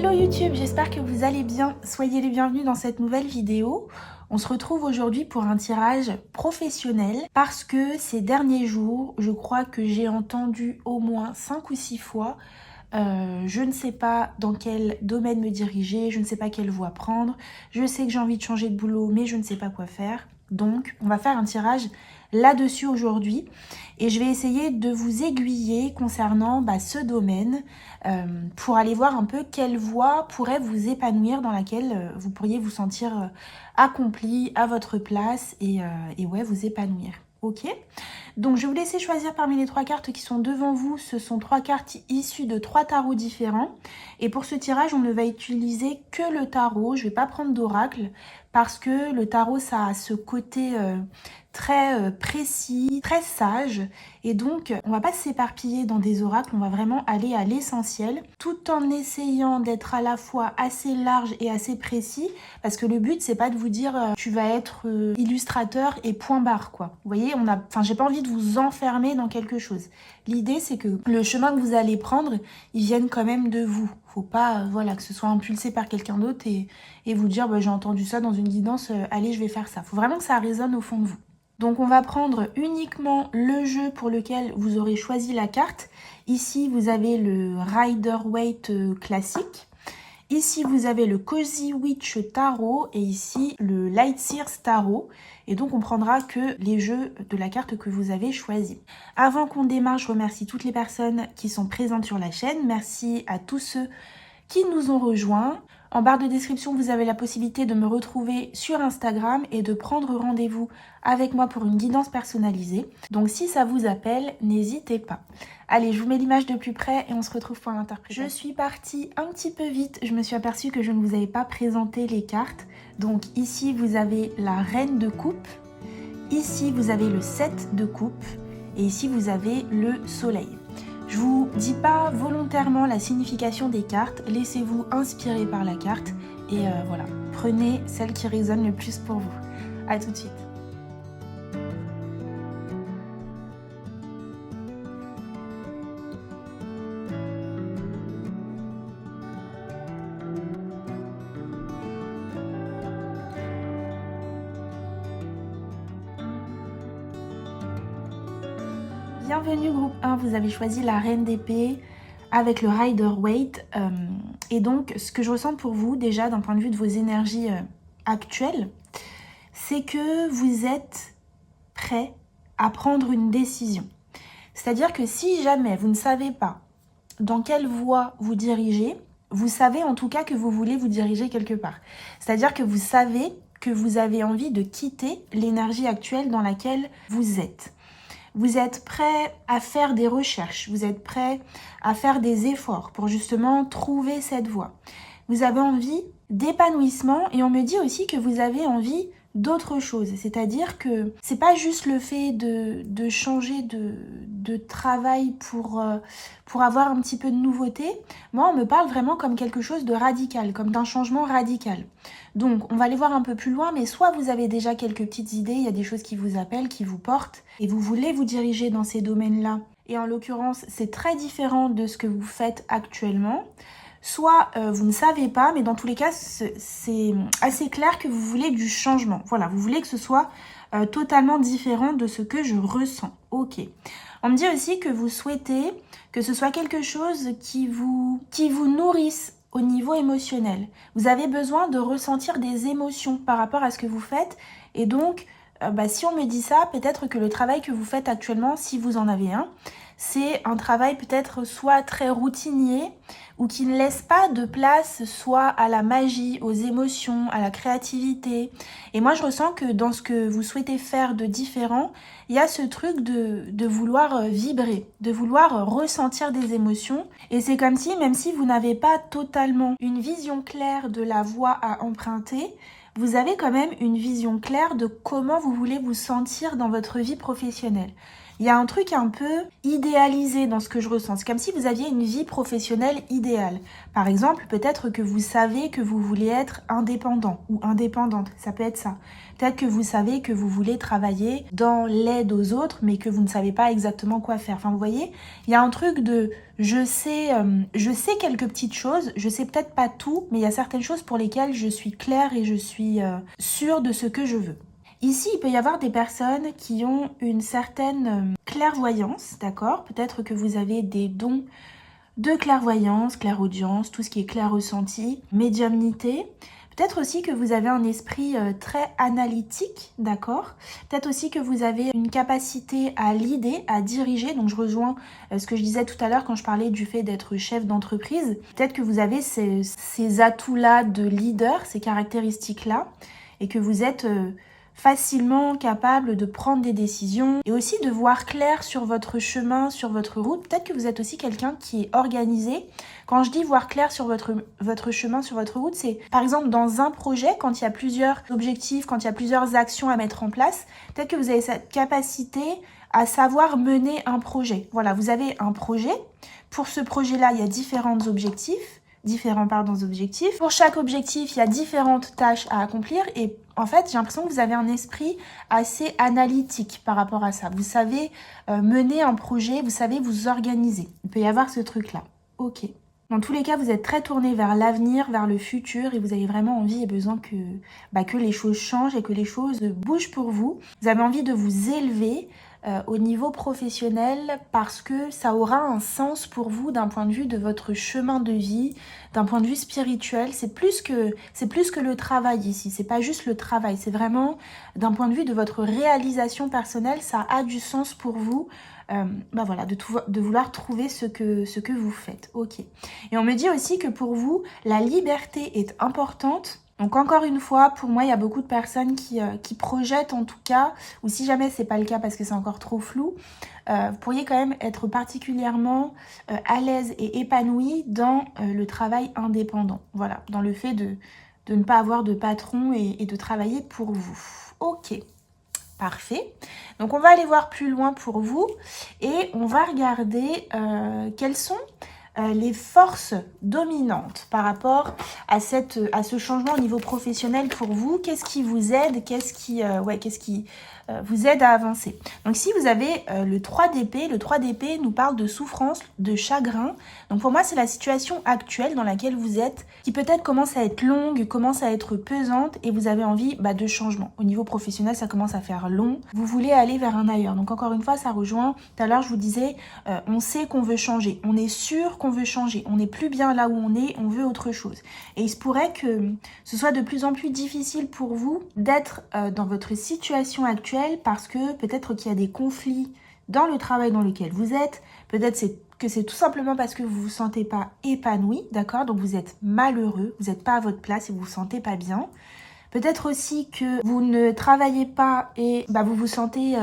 Hello YouTube, j'espère que vous allez bien. Soyez les bienvenus dans cette nouvelle vidéo. On se retrouve aujourd'hui pour un tirage professionnel parce que ces derniers jours, je crois que j'ai entendu au moins 5 ou 6 fois je ne sais pas dans quel domaine me diriger, je ne sais pas quelle voie prendre, je sais que j'ai envie de changer de boulot mais je ne sais pas quoi faire. Donc on va faire un tirage là-dessus aujourd'hui et je vais essayer de vous aiguiller concernant ce domaine pour aller voir un peu quelle voie pourrait vous épanouir, dans laquelle vous pourriez vous sentir accompli à votre place et ouais, vous épanouir. Ok, donc je vais vous laisser choisir parmi les 3 cartes qui sont devant vous. Ce sont 3 cartes issues de 3 tarots différents. Et pour ce tirage, on ne va utiliser que le tarot. Je ne vais pas prendre d'oracle parce que le tarot, ça a ce côté très précis, très sage. Et donc, on va pas s'éparpiller dans des oracles. On va vraiment aller à l'essentiel tout en essayant d'être à la fois assez large et assez précis. Parce que le but, c'est pas de vous dire tu vas être illustrateur et point barre, quoi. Vous voyez, j'ai pas envie de vous enfermer dans quelque chose. L'idée, c'est que le chemin que vous allez prendre, il vienne quand même de vous. Faut pas que ce soit impulsé par quelqu'un d'autre et vous dire j'ai entendu ça dans une guidance, allez, je vais faire ça. Faut vraiment que ça résonne au fond de vous. Donc on va prendre uniquement le jeu pour lequel vous aurez choisi la carte. Ici, vous avez le Rider-Waite classique. Ici, vous avez le Cozy Witch Tarot et ici, le Lightseers Tarot. Et donc, on prendra que les jeux de la carte que vous avez choisi. Avant qu'on démarre, je remercie toutes les personnes qui sont présentes sur la chaîne. Merci à tous ceux qui nous ont rejoints. En barre de description, vous avez la possibilité de me retrouver sur Instagram et de prendre rendez-vous avec moi pour une guidance personnalisée. Donc si ça vous appelle, n'hésitez pas. Allez, je vous mets l'image de plus près et on se retrouve pour l'interprétation. Je suis partie un petit peu vite, je me suis aperçue que je ne vous avais pas présenté les cartes. Donc ici, vous avez la Reine de coupe, ici vous avez le 7 de coupe et ici vous avez le Soleil. Je vous dis pas volontairement la signification des cartes, laissez-vous inspirer par la carte et voilà, prenez celle qui résonne le plus pour vous. À tout de suite. Bienvenue groupe 1, vous avez choisi la Reine d'épée avec le Rider-Waite. Et donc, ce que je ressens pour vous, déjà, d'un point de vue de vos énergies actuelles, c'est que vous êtes prêt à prendre une décision. C'est-à-dire que si jamais vous ne savez pas dans quelle voie vous dirigez, vous savez en tout cas que vous voulez vous diriger quelque part. C'est-à-dire que vous savez que vous avez envie de quitter l'énergie actuelle dans laquelle vous êtes. Vous êtes prêt à faire des recherches, vous êtes prêt à faire des efforts pour justement trouver cette voie. Vous avez envie d'épanouissement et on me dit aussi que vous avez envie d'autre chose. C'est-à-dire que c'est pas juste le fait de changer de travail pour avoir un petit peu de nouveauté. Moi, on me parle vraiment comme quelque chose de radical, comme d'un changement radical. Donc, on va aller voir un peu plus loin, mais soit vous avez déjà quelques petites idées, il y a des choses qui vous appellent, qui vous portent, et vous voulez vous diriger dans ces domaines-là. Et en l'occurrence, c'est très différent de ce que vous faites actuellement. Soit vous ne savez pas, mais dans tous les cas, c'est assez clair que vous voulez du changement. Voilà, vous voulez que ce soit totalement différent de ce que je ressens. Ok. On me dit aussi que vous souhaitez que ce soit quelque chose qui vous nourrisse au niveau émotionnel. Vous avez besoin de ressentir des émotions par rapport à ce que vous faites. Et donc, si on me dit ça, peut-être que le travail que vous faites actuellement, si vous en avez un, c'est un travail peut-être soit très routinier ou qui ne laisse pas de place soit à la magie, aux émotions, à la créativité. Et moi, je ressens que dans ce que vous souhaitez faire de différent, il y a ce truc de vouloir vibrer, de vouloir ressentir des émotions. Et c'est comme si, même si vous n'avez pas totalement une vision claire de la voie à emprunter, vous avez quand même une vision claire de comment vous voulez vous sentir dans votre vie professionnelle. Il y a un truc un peu idéalisé dans ce que je ressens. C'est comme si vous aviez une vie professionnelle idéale. Par exemple, peut-être que vous savez que vous voulez être indépendant ou indépendante. Ça peut être ça. Peut-être que vous savez que vous voulez travailler dans l'aide aux autres, mais que vous ne savez pas exactement quoi faire. Enfin, vous voyez, il y a un truc de je sais quelques petites choses, je sais peut-être pas tout, mais il y a certaines choses pour lesquelles je suis claire et je suis sûre de ce que je veux. Ici, il peut y avoir des personnes qui ont une certaine clairvoyance, d'accord? Peut-être que vous avez des dons de clairvoyance, clairaudience, tout ce qui est clair ressenti, médiumnité. Peut-être aussi que vous avez un esprit très analytique, d'accord? Peut-être aussi que vous avez une capacité à l'idée, à diriger. Donc je rejoins ce que je disais tout à l'heure quand je parlais du fait d'être chef d'entreprise. Peut-être que vous avez ces atouts-là de leader, ces caractéristiques-là, et que vous êtes facilement capable de prendre des décisions et aussi de voir clair sur votre chemin, sur votre route. Peut-être que vous êtes aussi quelqu'un qui est organisé. Quand je dis voir clair sur votre chemin, sur votre route, c'est par exemple dans un projet, quand il y a plusieurs objectifs, quand il y a plusieurs actions à mettre en place, peut-être que vous avez cette capacité à savoir mener un projet. Voilà, vous avez un projet. Pour ce projet-là, il y a différents objectifs. Pour chaque objectif, il y a différentes tâches à accomplir et en fait, j'ai l'impression que vous avez un esprit assez analytique par rapport à ça. Vous savez mener un projet, vous savez vous organiser. Il peut y avoir ce truc-là. Ok. Dans tous les cas, vous êtes très tourné vers l'avenir, vers le futur et vous avez vraiment envie et besoin que les choses changent et que les choses bougent pour vous. Vous avez envie de vous élever au niveau professionnel parce que ça aura un sens pour vous d'un point de vue de votre chemin de vie, d'un point de vue spirituel. C'est plus que le travail ici, c'est pas juste le travail, c'est vraiment d'un point de vue de votre réalisation personnelle, ça a du sens pour vous. Voilà, de vouloir trouver ce que vous faites. Ok. Et on me dit aussi que pour vous, la liberté est importante. Donc encore une fois, pour moi, il y a beaucoup de personnes qui projettent en tout cas, ou si jamais c'est pas le cas parce que c'est encore trop flou, vous pourriez quand même être particulièrement à l'aise et épanoui dans le travail indépendant. Voilà, dans le fait de ne pas avoir de patron et de travailler pour vous. Ok. Parfait. Donc on va aller voir plus loin pour vous et on va regarder quelles sont les forces dominantes par rapport à ce changement au niveau professionnel pour vous. Qu'est-ce qui vous aide? Qu'est-ce qui vous aide à avancer? Donc si vous avez le 3 d'épée, le 3 d'épée nous parle de souffrance, de chagrin. Donc pour moi, c'est la situation actuelle dans laquelle vous êtes, qui peut-être commence à être longue, commence à être pesante et vous avez envie de changement. Au niveau professionnel, ça commence à faire long. Vous voulez aller vers un ailleurs. Donc encore une fois, ça rejoint. Tout à l'heure, je vous disais, on sait qu'on veut changer. On est sûr qu'on veut changer. On n'est plus bien là où on veut autre chose. Et il se pourrait que ce soit de plus en plus difficile pour vous d'être dans votre situation actuelle parce que peut-être qu'il y a des conflits dans le travail dans lequel vous êtes. Peut-être que c'est tout simplement parce que vous vous sentez pas épanoui, d'accord? Donc vous êtes malheureux, vous n'êtes pas à votre place et vous vous sentez pas bien. Peut-être aussi que vous ne travaillez pas et vous vous sentez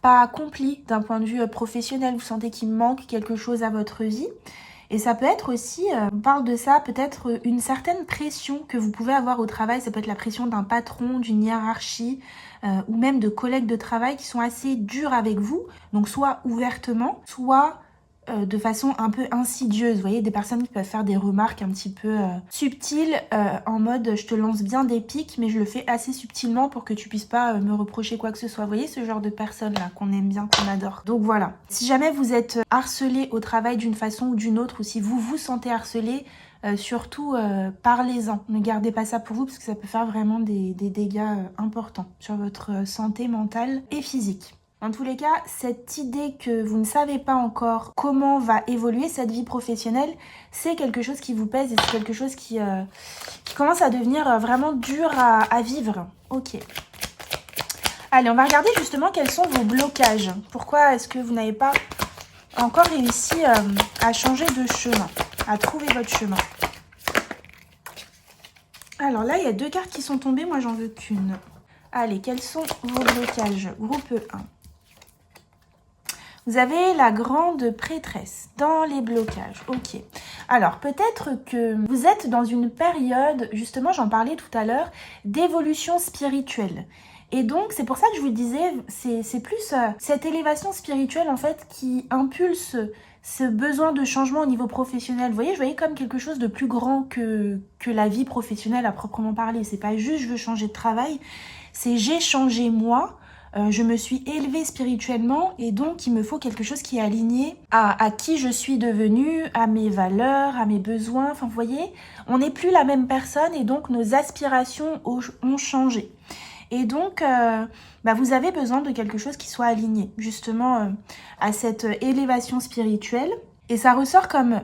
pas accompli d'un point de vue professionnel. Vous sentez qu'il manque quelque chose à votre vie. Et ça peut être aussi, on parle de ça, peut-être une certaine pression que vous pouvez avoir au travail. Ça peut être la pression d'un patron, d'une hiérarchie ou même de collègues de travail qui sont assez durs avec vous. Donc soit ouvertement, soit de façon un peu insidieuse. Vous voyez, des personnes qui peuvent faire des remarques un petit peu subtiles en mode je te lance bien des pics mais je le fais assez subtilement pour que tu puisses pas me reprocher quoi que ce soit. Vous voyez ce genre de personnes là qu'on aime bien, qu'on adore. Donc voilà, si jamais vous êtes harcelé au travail d'une façon ou d'une autre ou si vous vous sentez harcelé, surtout parlez-en. Ne gardez pas ça pour vous parce que ça peut faire vraiment des dégâts importants sur votre santé mentale et physique. Dans tous les cas, cette idée que vous ne savez pas encore comment va évoluer cette vie professionnelle, c'est quelque chose qui vous pèse et c'est quelque chose qui commence à devenir vraiment dur à vivre. Ok. Allez, on va regarder justement quels sont vos blocages. Pourquoi est-ce que vous n'avez pas encore réussi à changer de chemin, à trouver votre chemin? Alors là, il y a 2 cartes qui sont tombées, moi j'en veux qu'une. Allez, quels sont vos blocages? Groupe 1. Vous avez la grande prêtresse dans les blocages. Ok. Alors, peut-être que vous êtes dans une période, justement, j'en parlais tout à l'heure, d'évolution spirituelle. Et donc, c'est pour ça que je vous disais, c'est plus cette élévation spirituelle, en fait, qui impulse ce besoin de changement au niveau professionnel. Vous voyez, je voyais comme quelque chose de plus grand que la vie professionnelle à proprement parler. C'est pas juste je veux changer de travail, c'est j'ai changé moi. Je me suis élevée spirituellement et donc il me faut quelque chose qui est aligné à qui je suis devenue, à mes valeurs, à mes besoins. Enfin, vous voyez, on n'est plus la même personne et donc nos aspirations ont changé. Et donc, vous avez besoin de quelque chose qui soit aligné justement à cette élévation spirituelle. Et ça ressort comme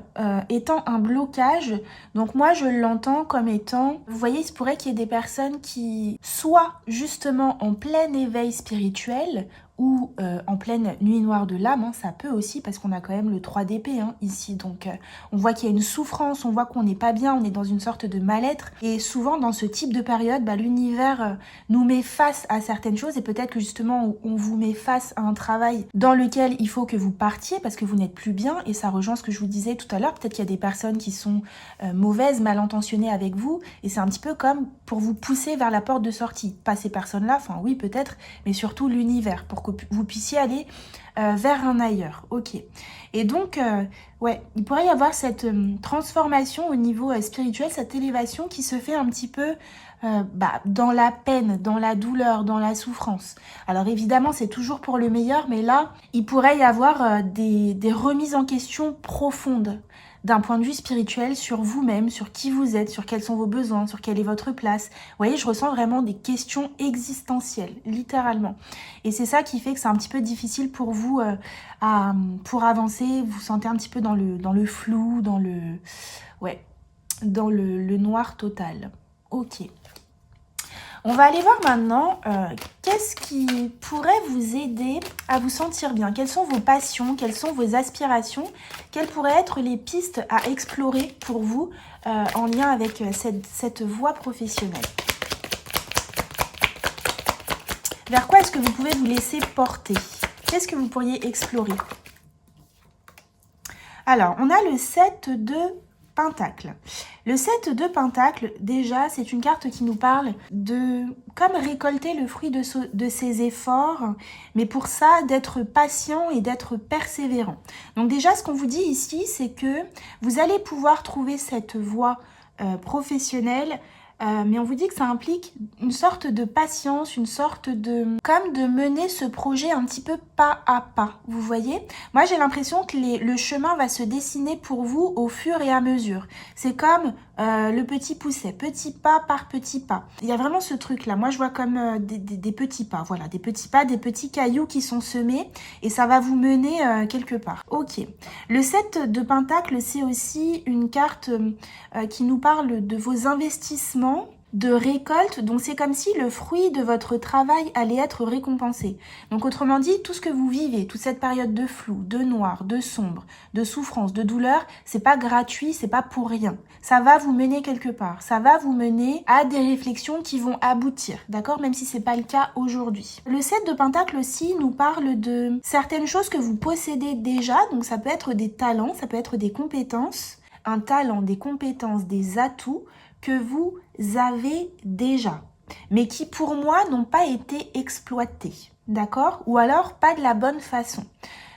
étant un blocage. Donc moi, je l'entends comme étant... Vous voyez, il se pourrait qu'il y ait des personnes qui soient justement en plein éveil spirituel ou en pleine nuit noire de l'âme, hein, ça peut aussi, parce qu'on a quand même le 3 d'épée ici. Donc on voit qu'il y a une souffrance, on voit qu'on n'est pas bien, on est dans une sorte de mal-être. Et souvent, dans ce type de période, l'univers nous met face à certaines choses. Et peut-être que justement, on vous met face à un travail dans lequel il faut que vous partiez parce que vous n'êtes plus bien. Et ça rejoint ce que je vous disais tout à l'heure. Peut-être qu'il y a des personnes qui sont mauvaises, mal intentionnées avec vous. Et c'est un petit peu comme pour vous pousser vers la porte de sortie. Pas ces personnes-là, enfin oui peut-être, mais surtout l'univers, pour que vous puissiez aller vers un ailleurs. Ok. Et donc, ouais, il pourrait y avoir cette transformation au niveau spirituel, cette élévation qui se fait un petit peu dans la peine, dans la douleur, dans la souffrance. Alors évidemment, c'est toujours pour le meilleur, mais là, il pourrait y avoir des remises en question profondes d'un point de vue spirituel sur vous-même, sur qui vous êtes, sur quels sont vos besoins, sur quelle est votre place. Vous voyez, je ressens vraiment des questions existentielles, littéralement. Et c'est ça qui fait que c'est un petit peu difficile pour vous pour avancer. Vous vous sentez un petit peu dans le flou, dans le noir total. Ok. On va aller voir maintenant qu'est-ce qui pourrait vous aider à vous sentir bien. Quelles sont vos passions, quelles sont vos aspirations, quelles pourraient être les pistes à explorer pour vous en lien avec cette voie professionnelle. Vers quoi est-ce que vous pouvez vous laisser porter? Qu'est-ce que vous pourriez explorer? Alors, on a le 7 de Pentacle. Le 7 de Pentacle, déjà, c'est une carte qui nous parle de comme récolter le fruit de ses efforts, mais pour ça, d'être patient et d'être persévérant. Donc déjà, ce qu'on vous dit ici, c'est que vous allez pouvoir trouver cette voie professionnelle, mais on vous dit que ça implique une sorte de patience, une sorte comme de mener ce projet un petit peu pas à pas, vous voyez. Moi, j'ai l'impression que le chemin va se dessiner pour vous au fur et à mesure. C'est comme le petit pousset, petit pas par petit pas. Il y a vraiment ce truc-là. Moi, je vois comme des petits pas, voilà, des petits pas, des petits cailloux qui sont semés et ça va vous mener quelque part. Ok. Le 7 de Pentacle, c'est aussi une carte qui nous parle de vos investissements, de récolte, donc c'est comme si le fruit de votre travail allait être récompensé. Donc autrement dit, tout ce que vous vivez, toute cette période de flou, de noir, de sombre, de souffrance, de douleur, c'est pas gratuit, c'est pas pour rien. Ça va vous mener quelque part, ça va vous mener à des réflexions qui vont aboutir, d'accord? Même si c'est pas le cas aujourd'hui. Le 7 de Pentacle aussi nous parle de certaines choses que vous possédez déjà, donc ça peut être des talents, ça peut être des compétences, un talent, des compétences, des atouts que vous avez déjà, mais qui pour moi n'ont pas été exploités, d'accord? Ou alors pas de la bonne façon.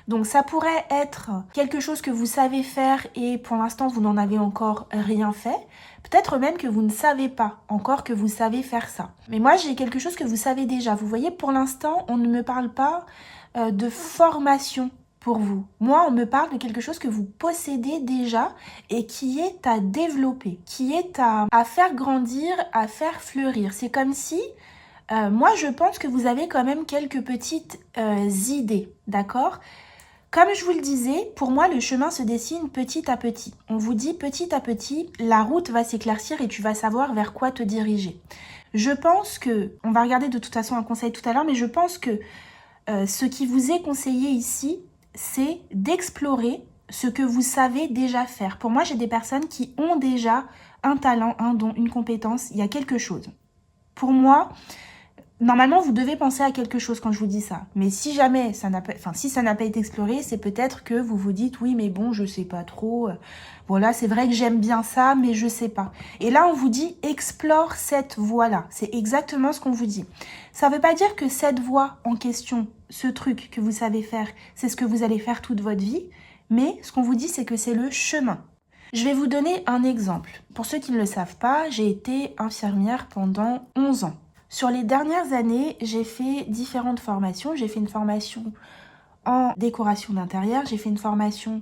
Donc ça pourrait être quelque chose que vous savez faire et pour l'instant vous n'en avez encore rien fait. Peut-être même que vous ne savez pas encore que vous savez faire ça. Mais moi j'ai quelque chose que vous savez déjà. Vous voyez, pour l'instant on ne me parle pas de formation pour vous. Moi, on me parle de quelque chose que vous possédez déjà et qui est à développer, qui est à faire grandir, à faire fleurir. C'est comme si, moi, je pense que vous avez quand même quelques petites idées, d'accord? Comme je vous le disais, pour moi, le chemin se dessine petit à petit. On vous dit petit à petit, la route va s'éclaircir et tu vas savoir vers quoi te diriger. Je pense que, on va regarder de toute façon un conseil tout à l'heure, mais je pense que ce qui vous est conseillé ici, c'est d'explorer ce que vous savez déjà faire. Pour moi, j'ai des personnes qui ont déjà un talent, un don, une compétence, il y a quelque chose. Pour moi, Normalement, vous devez penser à quelque chose quand je vous dis ça. Mais si jamais ça n'a pas, enfin, si ça n'a pas été exploré, c'est peut-être que vous vous dites, oui, mais bon, je sais pas trop. Voilà, c'est vrai que j'aime bien ça, mais je sais pas. Et là, on vous dit, explore cette voie-là. C'est exactement ce qu'on vous dit. Ça veut pas dire que cette voie en question, ce truc que vous savez faire, c'est ce que vous allez faire toute votre vie. Mais ce qu'on vous dit, c'est que c'est le chemin. Je vais vous donner un exemple. Pour ceux qui ne le savent pas, j'ai été infirmière pendant 11 ans. Sur les dernières années, j'ai fait différentes formations. J'ai fait une formation en décoration d'intérieur, j'ai fait une formation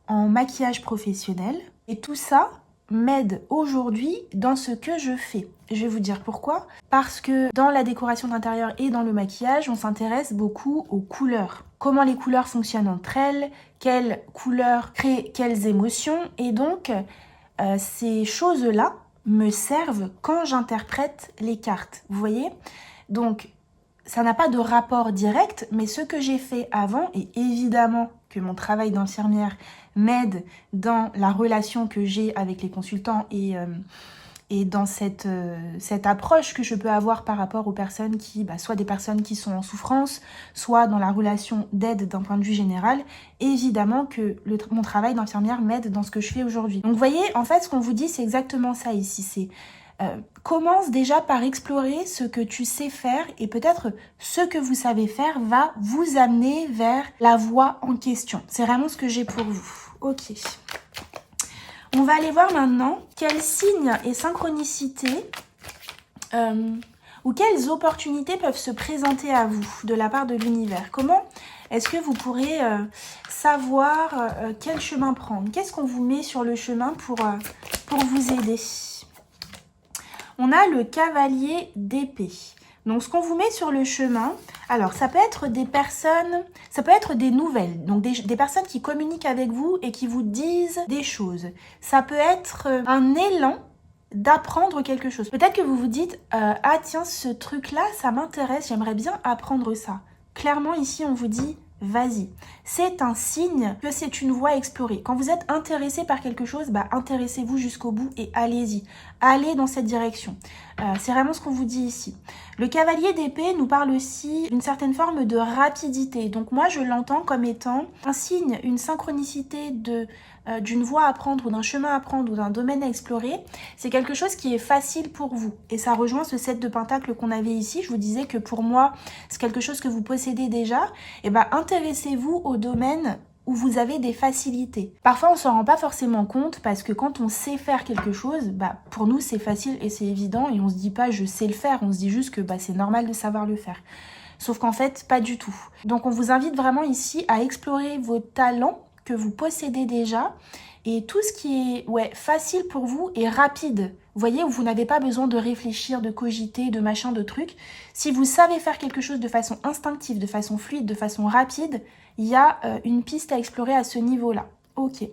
en maquillage professionnel. Et tout ça m'aide aujourd'hui dans ce que je fais. Je vais vous dire pourquoi. Parce que dans la décoration d'intérieur et dans le maquillage, on s'intéresse beaucoup aux couleurs. Comment les couleurs fonctionnent entre elles, quelles couleurs créent quelles émotions. Et donc, ces choses-là me servent quand j'interprète les cartes. Vous voyez? Donc, ça n'a pas de rapport direct, mais ce que j'ai fait avant, et évidemment que mon travail d'infirmière m'aide dans la relation que j'ai avec les consultants et dans cette approche que je peux avoir par rapport aux personnes qui, soit des personnes qui sont en souffrance, soit dans la relation d'aide d'un point de vue général, évidemment que mon travail d'infirmière m'aide dans ce que je fais aujourd'hui. Donc vous voyez, en fait, ce qu'on vous dit, c'est exactement ça ici, c'est commence déjà par explorer ce que tu sais faire et peut-être ce que vous savez faire va vous amener vers la voie en question. C'est vraiment ce que j'ai pour vous. Ok. On va aller voir maintenant quels signes et synchronicités ou quelles opportunités peuvent se présenter à vous de la part de l'univers. Comment est-ce que vous pourrez savoir quel chemin prendre? Qu'est-ce qu'on vous met sur le chemin pour vous aider? On a le cavalier d'épée. Donc, ce qu'on vous met sur le chemin, alors, ça peut être des personnes, ça peut être des nouvelles, donc des personnes qui communiquent avec vous et qui vous disent des choses. Ça peut être un élan d'apprendre quelque chose. Peut-être que vous vous dites, ah tiens, ce truc-là, ça m'intéresse, j'aimerais bien apprendre ça. Clairement, ici, on vous dit, vas-y. C'est un signe que c'est une voie à explorer. Quand vous êtes intéressé par quelque chose, intéressez-vous jusqu'au bout et allez-y. Allez dans cette direction. C'est vraiment ce qu'on vous dit ici. Le cavalier d'épée nous parle aussi d'une certaine forme de rapidité. Donc moi, je l'entends comme étant un signe, une synchronicité d'une voie à prendre ou d'un chemin à prendre ou d'un domaine à explorer. C'est quelque chose qui est facile pour vous. Et ça rejoint ce 7 de pentacles qu'on avait ici. Je vous disais que pour moi, c'est quelque chose que vous possédez déjà. Et intéressez-vous au domaine où vous avez des facilités. Parfois, on s'en rend pas forcément compte parce que quand on sait faire quelque chose, pour nous, c'est facile et c'est évident et on se dit pas je sais le faire, on se dit juste que c'est normal de savoir le faire. Sauf qu'en fait, pas du tout. Donc, on vous invite vraiment ici à explorer vos talents que vous possédez déjà et tout ce qui est facile pour vous et rapide. Vous voyez, où vous n'avez pas besoin de réfléchir, de cogiter, de machin, de trucs. Si vous savez faire quelque chose de façon instinctive, de façon fluide, de façon rapide, il y a une piste à explorer à ce niveau-là. Ok.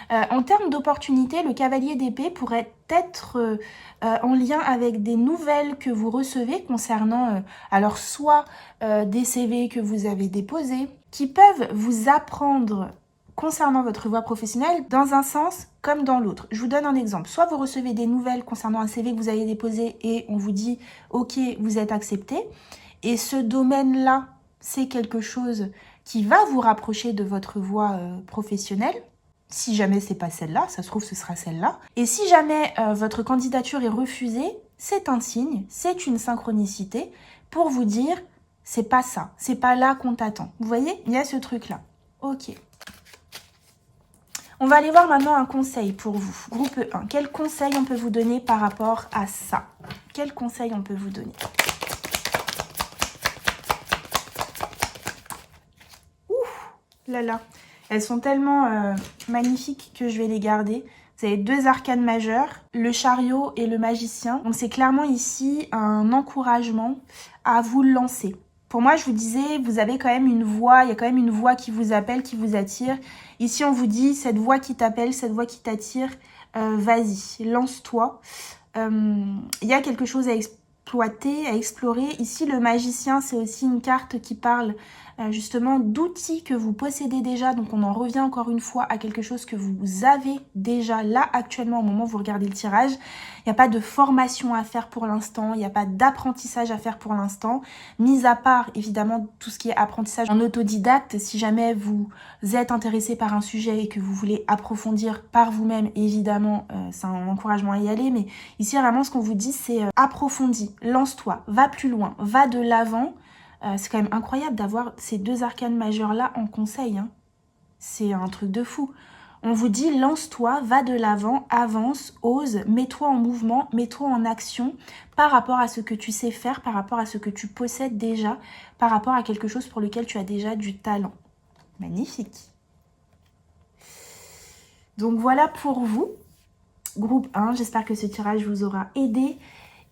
En termes d'opportunités, le cavalier d'épée pourrait être en lien avec des nouvelles que vous recevez concernant, alors soit des CV que vous avez déposés, qui peuvent vous apprendre concernant votre voie professionnelle dans un sens comme dans l'autre. Je vous donne un exemple. Soit vous recevez des nouvelles concernant un CV que vous avez déposé et on vous dit « Ok, vous êtes accepté ». Et ce domaine-là, c'est quelque chose qui va vous rapprocher de votre voie professionnelle. Si jamais c'est pas celle-là, ça se trouve ce sera celle-là. Et si jamais votre candidature est refusée, c'est un signe, c'est une synchronicité pour vous dire « C'est pas ça, c'est pas là qu'on t'attend ». Vous voyez, il y a ce truc-là. Ok. On va aller voir maintenant un conseil pour vous. Groupe 1. Quel conseil on peut vous donner par rapport à ça? Quel conseil on peut vous donner? Ouh là là. Elles sont tellement magnifiques que je vais les garder. Vous avez 2 arcanes majeures, le chariot et le magicien. Donc c'est clairement ici un encouragement à vous lancer. Pour moi, je vous disais, vous avez quand même une voix, il y a quand même une voix qui vous appelle, qui vous attire. Ici, on vous dit, cette voix qui t'appelle, cette voix qui t'attire, vas-y, lance-toi. Il y a quelque chose à exploiter, à explorer. Ici, le magicien, c'est aussi une carte qui parle justement d'outils que vous possédez déjà. Donc on en revient encore une fois à quelque chose que vous avez déjà là actuellement au moment où vous regardez le tirage. Il n'y a pas de formation à faire pour l'instant, il n'y a pas d'apprentissage à faire pour l'instant, mis à part évidemment tout ce qui est apprentissage en autodidacte. Si jamais vous êtes intéressé par un sujet et que vous voulez approfondir par vous-même, évidemment c'est un encouragement à y aller, mais ici vraiment ce qu'on vous dit c'est approfondis, lance-toi, va plus loin, va de l'avant. C'est quand même incroyable d'avoir ces deux arcanes majeures là en conseil, hein. C'est un truc de fou. On vous dit lance-toi, va de l'avant, avance, ose, mets-toi en mouvement, mets-toi en action par rapport à ce que tu sais faire, par rapport à ce que tu possèdes déjà, par rapport à quelque chose pour lequel tu as déjà du talent. Magnifique. Donc voilà pour vous, groupe 1, j'espère que ce tirage vous aura aidé,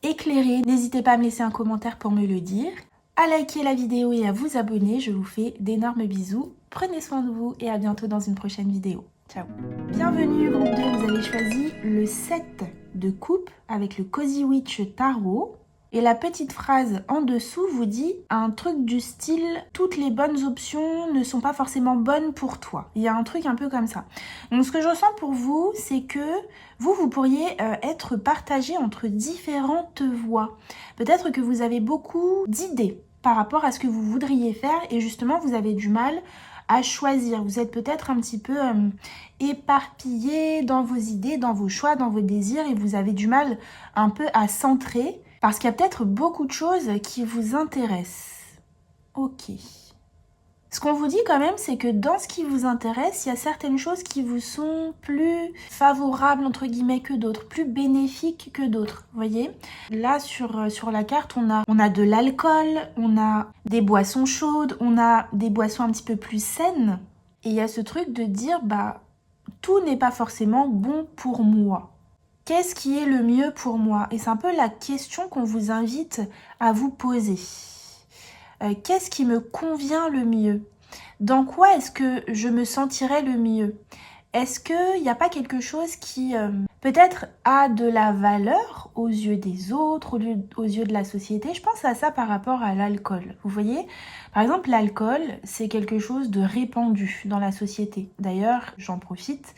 éclairé. N'hésitez pas à me laisser un commentaire pour me le dire, à liker la vidéo et à vous abonner. Je vous fais d'énormes bisous. Prenez soin de vous et à bientôt dans une prochaine vidéo. Ciao. Bienvenue groupe 2, vous avez choisi le 7 de coupe avec le Cozy Witch Tarot. Et la petite phrase en dessous vous dit un truc du style « Toutes les bonnes options ne sont pas forcément bonnes pour toi ». Il y a un truc un peu comme ça. Donc ce que je ressens pour vous, c'est que vous pourriez être partagé entre différentes voies. Peut-être que vous avez beaucoup d'idées par rapport à ce que vous voudriez faire et justement vous avez du mal à choisir. Vous êtes peut-être un petit peu éparpillé dans vos idées, dans vos choix, dans vos désirs et vous avez du mal un peu à centrer. Parce qu'il y a peut-être beaucoup de choses qui vous intéressent. Ok. Ce qu'on vous dit quand même, c'est que dans ce qui vous intéresse, il y a certaines choses qui vous sont plus favorables, entre guillemets, que d'autres, plus bénéfiques que d'autres, vous voyez. Là, sur la carte, on a de l'alcool, on a des boissons chaudes, on a des boissons un petit peu plus saines. Et il y a ce truc de dire, bah, tout n'est pas forcément bon pour moi. Qu'est-ce qui est le mieux pour moi? Et c'est un peu la question qu'on vous invite à vous poser. Qu'est-ce qui me convient le mieux? Dans quoi est-ce que je me sentirais le mieux? Est-ce qu'il n'y a pas quelque chose qui peut-être a de la valeur aux yeux des autres, aux yeux de la société? Je pense à ça par rapport à l'alcool. Vous voyez? Par exemple, l'alcool, c'est quelque chose de répandu dans la société. D'ailleurs, j'en profite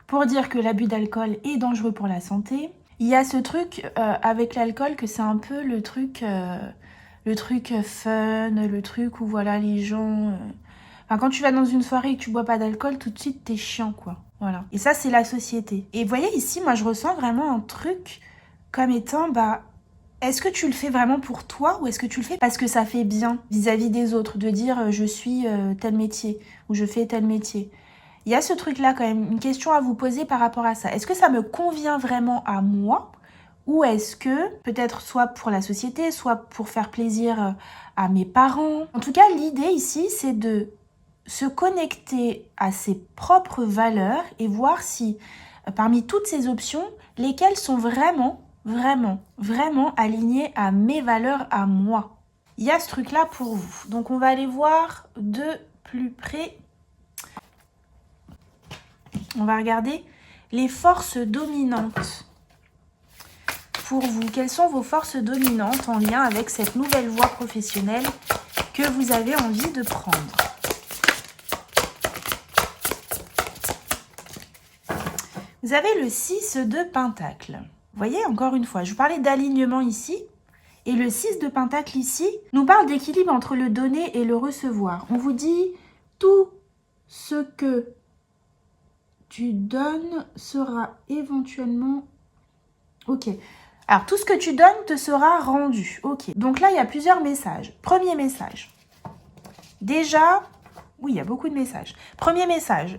pour dire que l'abus d'alcool est dangereux pour la santé. Il y a ce truc avec l'alcool que c'est un peu le truc fun, le truc où voilà les gens... Enfin, quand tu vas dans une soirée et que tu bois pas d'alcool, tout de suite t'es chiant quoi. Voilà. Et ça c'est la société. Et vous voyez ici, moi je ressens vraiment un truc comme étant, bah, est-ce que tu le fais vraiment pour toi ou est-ce que tu le fais parce que ça fait bien vis-à-vis des autres, de dire je suis tel métier ou je fais tel métier. Il y a ce truc-là quand même, une question à vous poser par rapport à ça. Est-ce que ça me convient vraiment à moi? Ou est-ce que, peut-être soit pour la société, soit pour faire plaisir à mes parents. En tout cas, l'idée ici, c'est de se connecter à ses propres valeurs et voir si, parmi toutes ces options, lesquelles sont vraiment alignées à mes valeurs, à moi. Il y a ce truc-là pour vous. Donc, on va aller voir de plus près. On va regarder les forces dominantes pour vous. Quelles sont vos forces dominantes en lien avec cette nouvelle voie professionnelle que vous avez envie de prendre? Vous avez le 6 de Pentacle. Vous voyez, encore une fois, je vous parlais d'alignement ici. Et le 6 de Pentacle ici nous parle d'équilibre entre le donner et le recevoir. On vous dit tout ce que tu donnes sera éventuellement... Ok. Alors, tout ce que tu donnes te sera rendu. Ok. Donc là, il y a plusieurs messages. Premier message. Déjà... Oui, il y a beaucoup de messages. Premier message,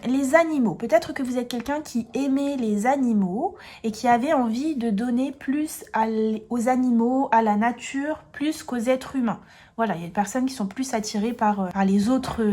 les animaux. Peut-être que vous êtes quelqu'un qui aimait les animaux et qui avait envie de donner plus aux animaux, à la nature, plus qu'aux êtres humains. Voilà, il y a des personnes qui sont plus attirées par les autres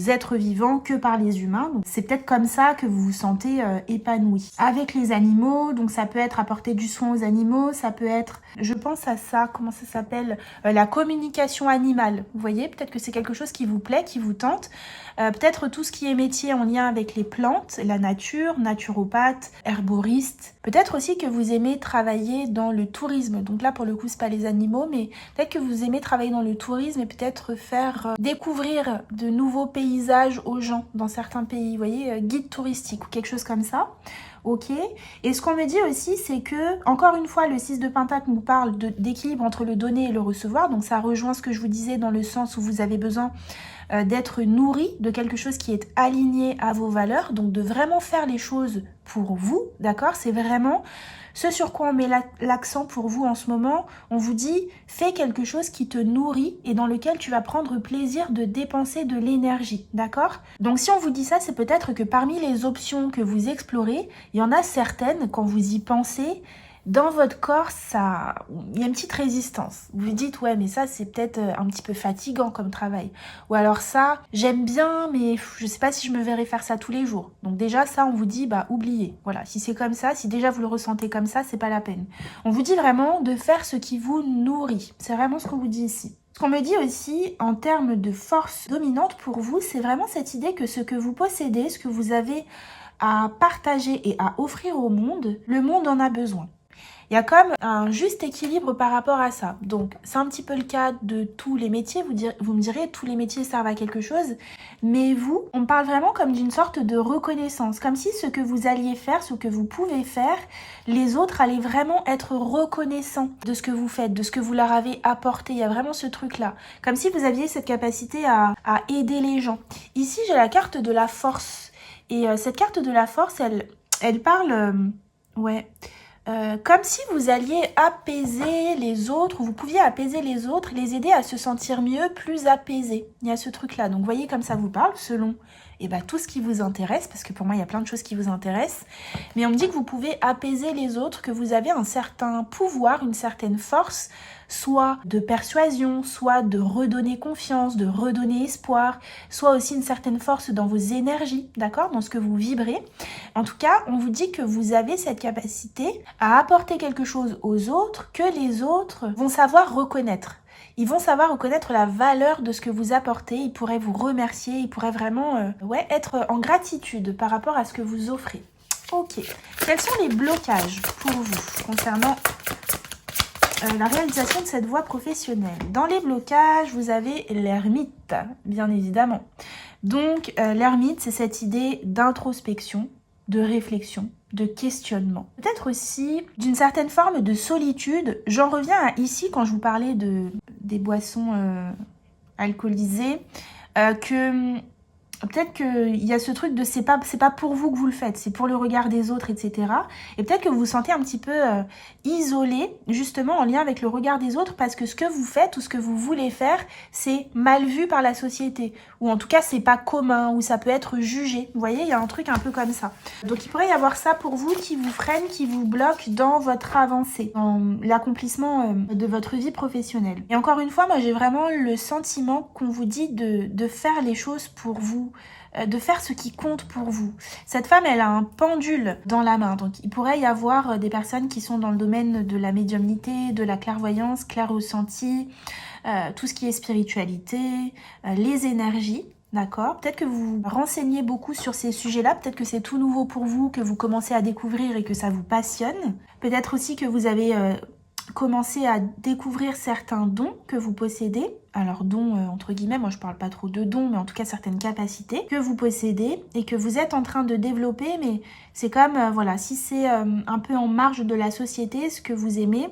êtres vivants que par les humains. Donc c'est peut-être comme ça que vous vous sentez épanoui. Avec les animaux, donc ça peut être apporter du soin aux animaux, ça peut être, je pense à ça, comment ça s'appelle, la communication animale. Vous voyez, peut-être que c'est quelque chose qui vous plaît, qui vous tente. Peut-être tout ce qui est métier en lien avec les plantes, la nature, naturopathe, herboriste. Peut-être aussi que vous aimez travailler dans le tourisme. Donc là, pour le coup, c'est pas les animaux, mais peut-être que vous aimez travailler dans le tourisme tourisme et peut-être faire découvrir de nouveaux paysages aux gens dans certains pays, vous voyez, guide touristique ou quelque chose comme ça. Ok. Et ce qu'on me dit aussi, c'est que, encore une fois, le 6 de Pentacle nous parle d'équilibre entre le donner et le recevoir. Donc ça rejoint ce que je vous disais dans le sens où vous avez besoin d'être nourri de quelque chose qui est aligné à vos valeurs. Donc de vraiment faire les choses pour vous, d'accord? C'est vraiment ce sur quoi on met l'accent pour vous en ce moment. On vous dit, fais quelque chose qui te nourrit et dans lequel tu vas prendre plaisir de dépenser de l'énergie, d'accord? Donc si on vous dit ça, c'est peut-être que parmi les options que vous explorez, il y en a certaines, quand vous y pensez, dans votre corps, il y a une petite résistance. Vous vous dites, ouais, mais ça, c'est peut-être un petit peu fatigant comme travail. Ou alors ça, j'aime bien, mais je sais pas si je me verrais faire ça tous les jours. Donc déjà, ça, on vous dit, bah, oubliez. Voilà, si c'est comme ça, si déjà vous le ressentez comme ça, c'est pas la peine. On vous dit vraiment de faire ce qui vous nourrit. C'est vraiment ce qu'on vous dit ici. Ce qu'on me dit aussi, en termes de force dominante pour vous, c'est vraiment cette idée que ce que vous possédez, ce que vous avez à partager et à offrir au monde, le monde en a besoin. Il y a comme un juste équilibre par rapport à ça. Donc, c'est un petit peu le cas de tous les métiers. Vous me direz, tous les métiers servent à quelque chose. Mais vous, on parle vraiment comme d'une sorte de reconnaissance. Comme si ce que vous alliez faire, ce que vous pouvez faire, les autres allaient vraiment être reconnaissants de ce que vous faites, de ce que vous leur avez apporté. Il y a vraiment ce truc-là. Comme si vous aviez cette capacité à aider les gens. Ici, j'ai la carte de la force. Et cette carte de la force, elle parle... comme si vous alliez apaiser les autres, ou vous pouviez apaiser les autres, les aider à se sentir mieux, plus apaisés. Il y a ce truc-là. Donc, vous voyez comme ça vous parle, selon tout ce qui vous intéresse, parce que pour moi, il y a plein de choses qui vous intéressent. Mais on me dit que vous pouvez apaiser les autres, que vous avez un certain pouvoir, une certaine force, soit de persuasion, soit de redonner confiance, de redonner espoir, soit aussi une certaine force dans vos énergies, d'accord, dans ce que vous vibrez. En tout cas, on vous dit que vous avez cette capacité à apporter quelque chose aux autres que les autres vont savoir reconnaître. Ils vont savoir reconnaître la valeur de ce que vous apportez, ils pourraient vous remercier, ils pourraient vraiment être en gratitude par rapport à ce que vous offrez. Ok, quels sont les blocages pour vous concernant la réalisation de cette voie professionnelle? Dans les blocages, vous avez l'ermite, bien évidemment. Donc, l'ermite, c'est cette idée d'introspection, de réflexion, de questionnement. Peut-être aussi d'une certaine forme de solitude. J'en reviens à ici, quand je vous parlais des boissons alcoolisées, que... Peut-être qu'il y a ce truc de c'est pas pour vous que vous le faites, c'est pour le regard des autres, etc. Et peut-être que vous vous sentez un petit peu isolé, justement en lien avec le regard des autres, parce que ce que vous faites ou ce que vous voulez faire, c'est mal vu par la société. Ou en tout cas, c'est pas commun, ou ça peut être jugé. Vous voyez, il y a un truc un peu comme ça. Donc il pourrait y avoir ça pour vous qui vous freine, qui vous bloque dans votre avancée, dans l'accomplissement de votre vie professionnelle. Et encore une fois, moi j'ai vraiment le sentiment qu'on vous dit de faire les choses pour vous, de faire ce qui compte pour vous. Cette femme, elle a un pendule dans la main. Donc, il pourrait y avoir des personnes qui sont dans le domaine de la médiumnité, de la clairvoyance, clair-ressenti, tout ce qui est spiritualité, les énergies. D'accord? Peut-être que vous renseignez beaucoup sur ces sujets-là. Peut-être que c'est tout nouveau pour vous, que vous commencez à découvrir et que ça vous passionne. Peut-être aussi que vous avez... commencer à découvrir certains dons que vous possédez. Alors dons, entre guillemets, moi je parle pas trop de dons, mais en tout cas certaines capacités que vous possédez et que vous êtes en train de développer, mais c'est comme, voilà, si c'est un peu en marge de la société, ce que vous aimez,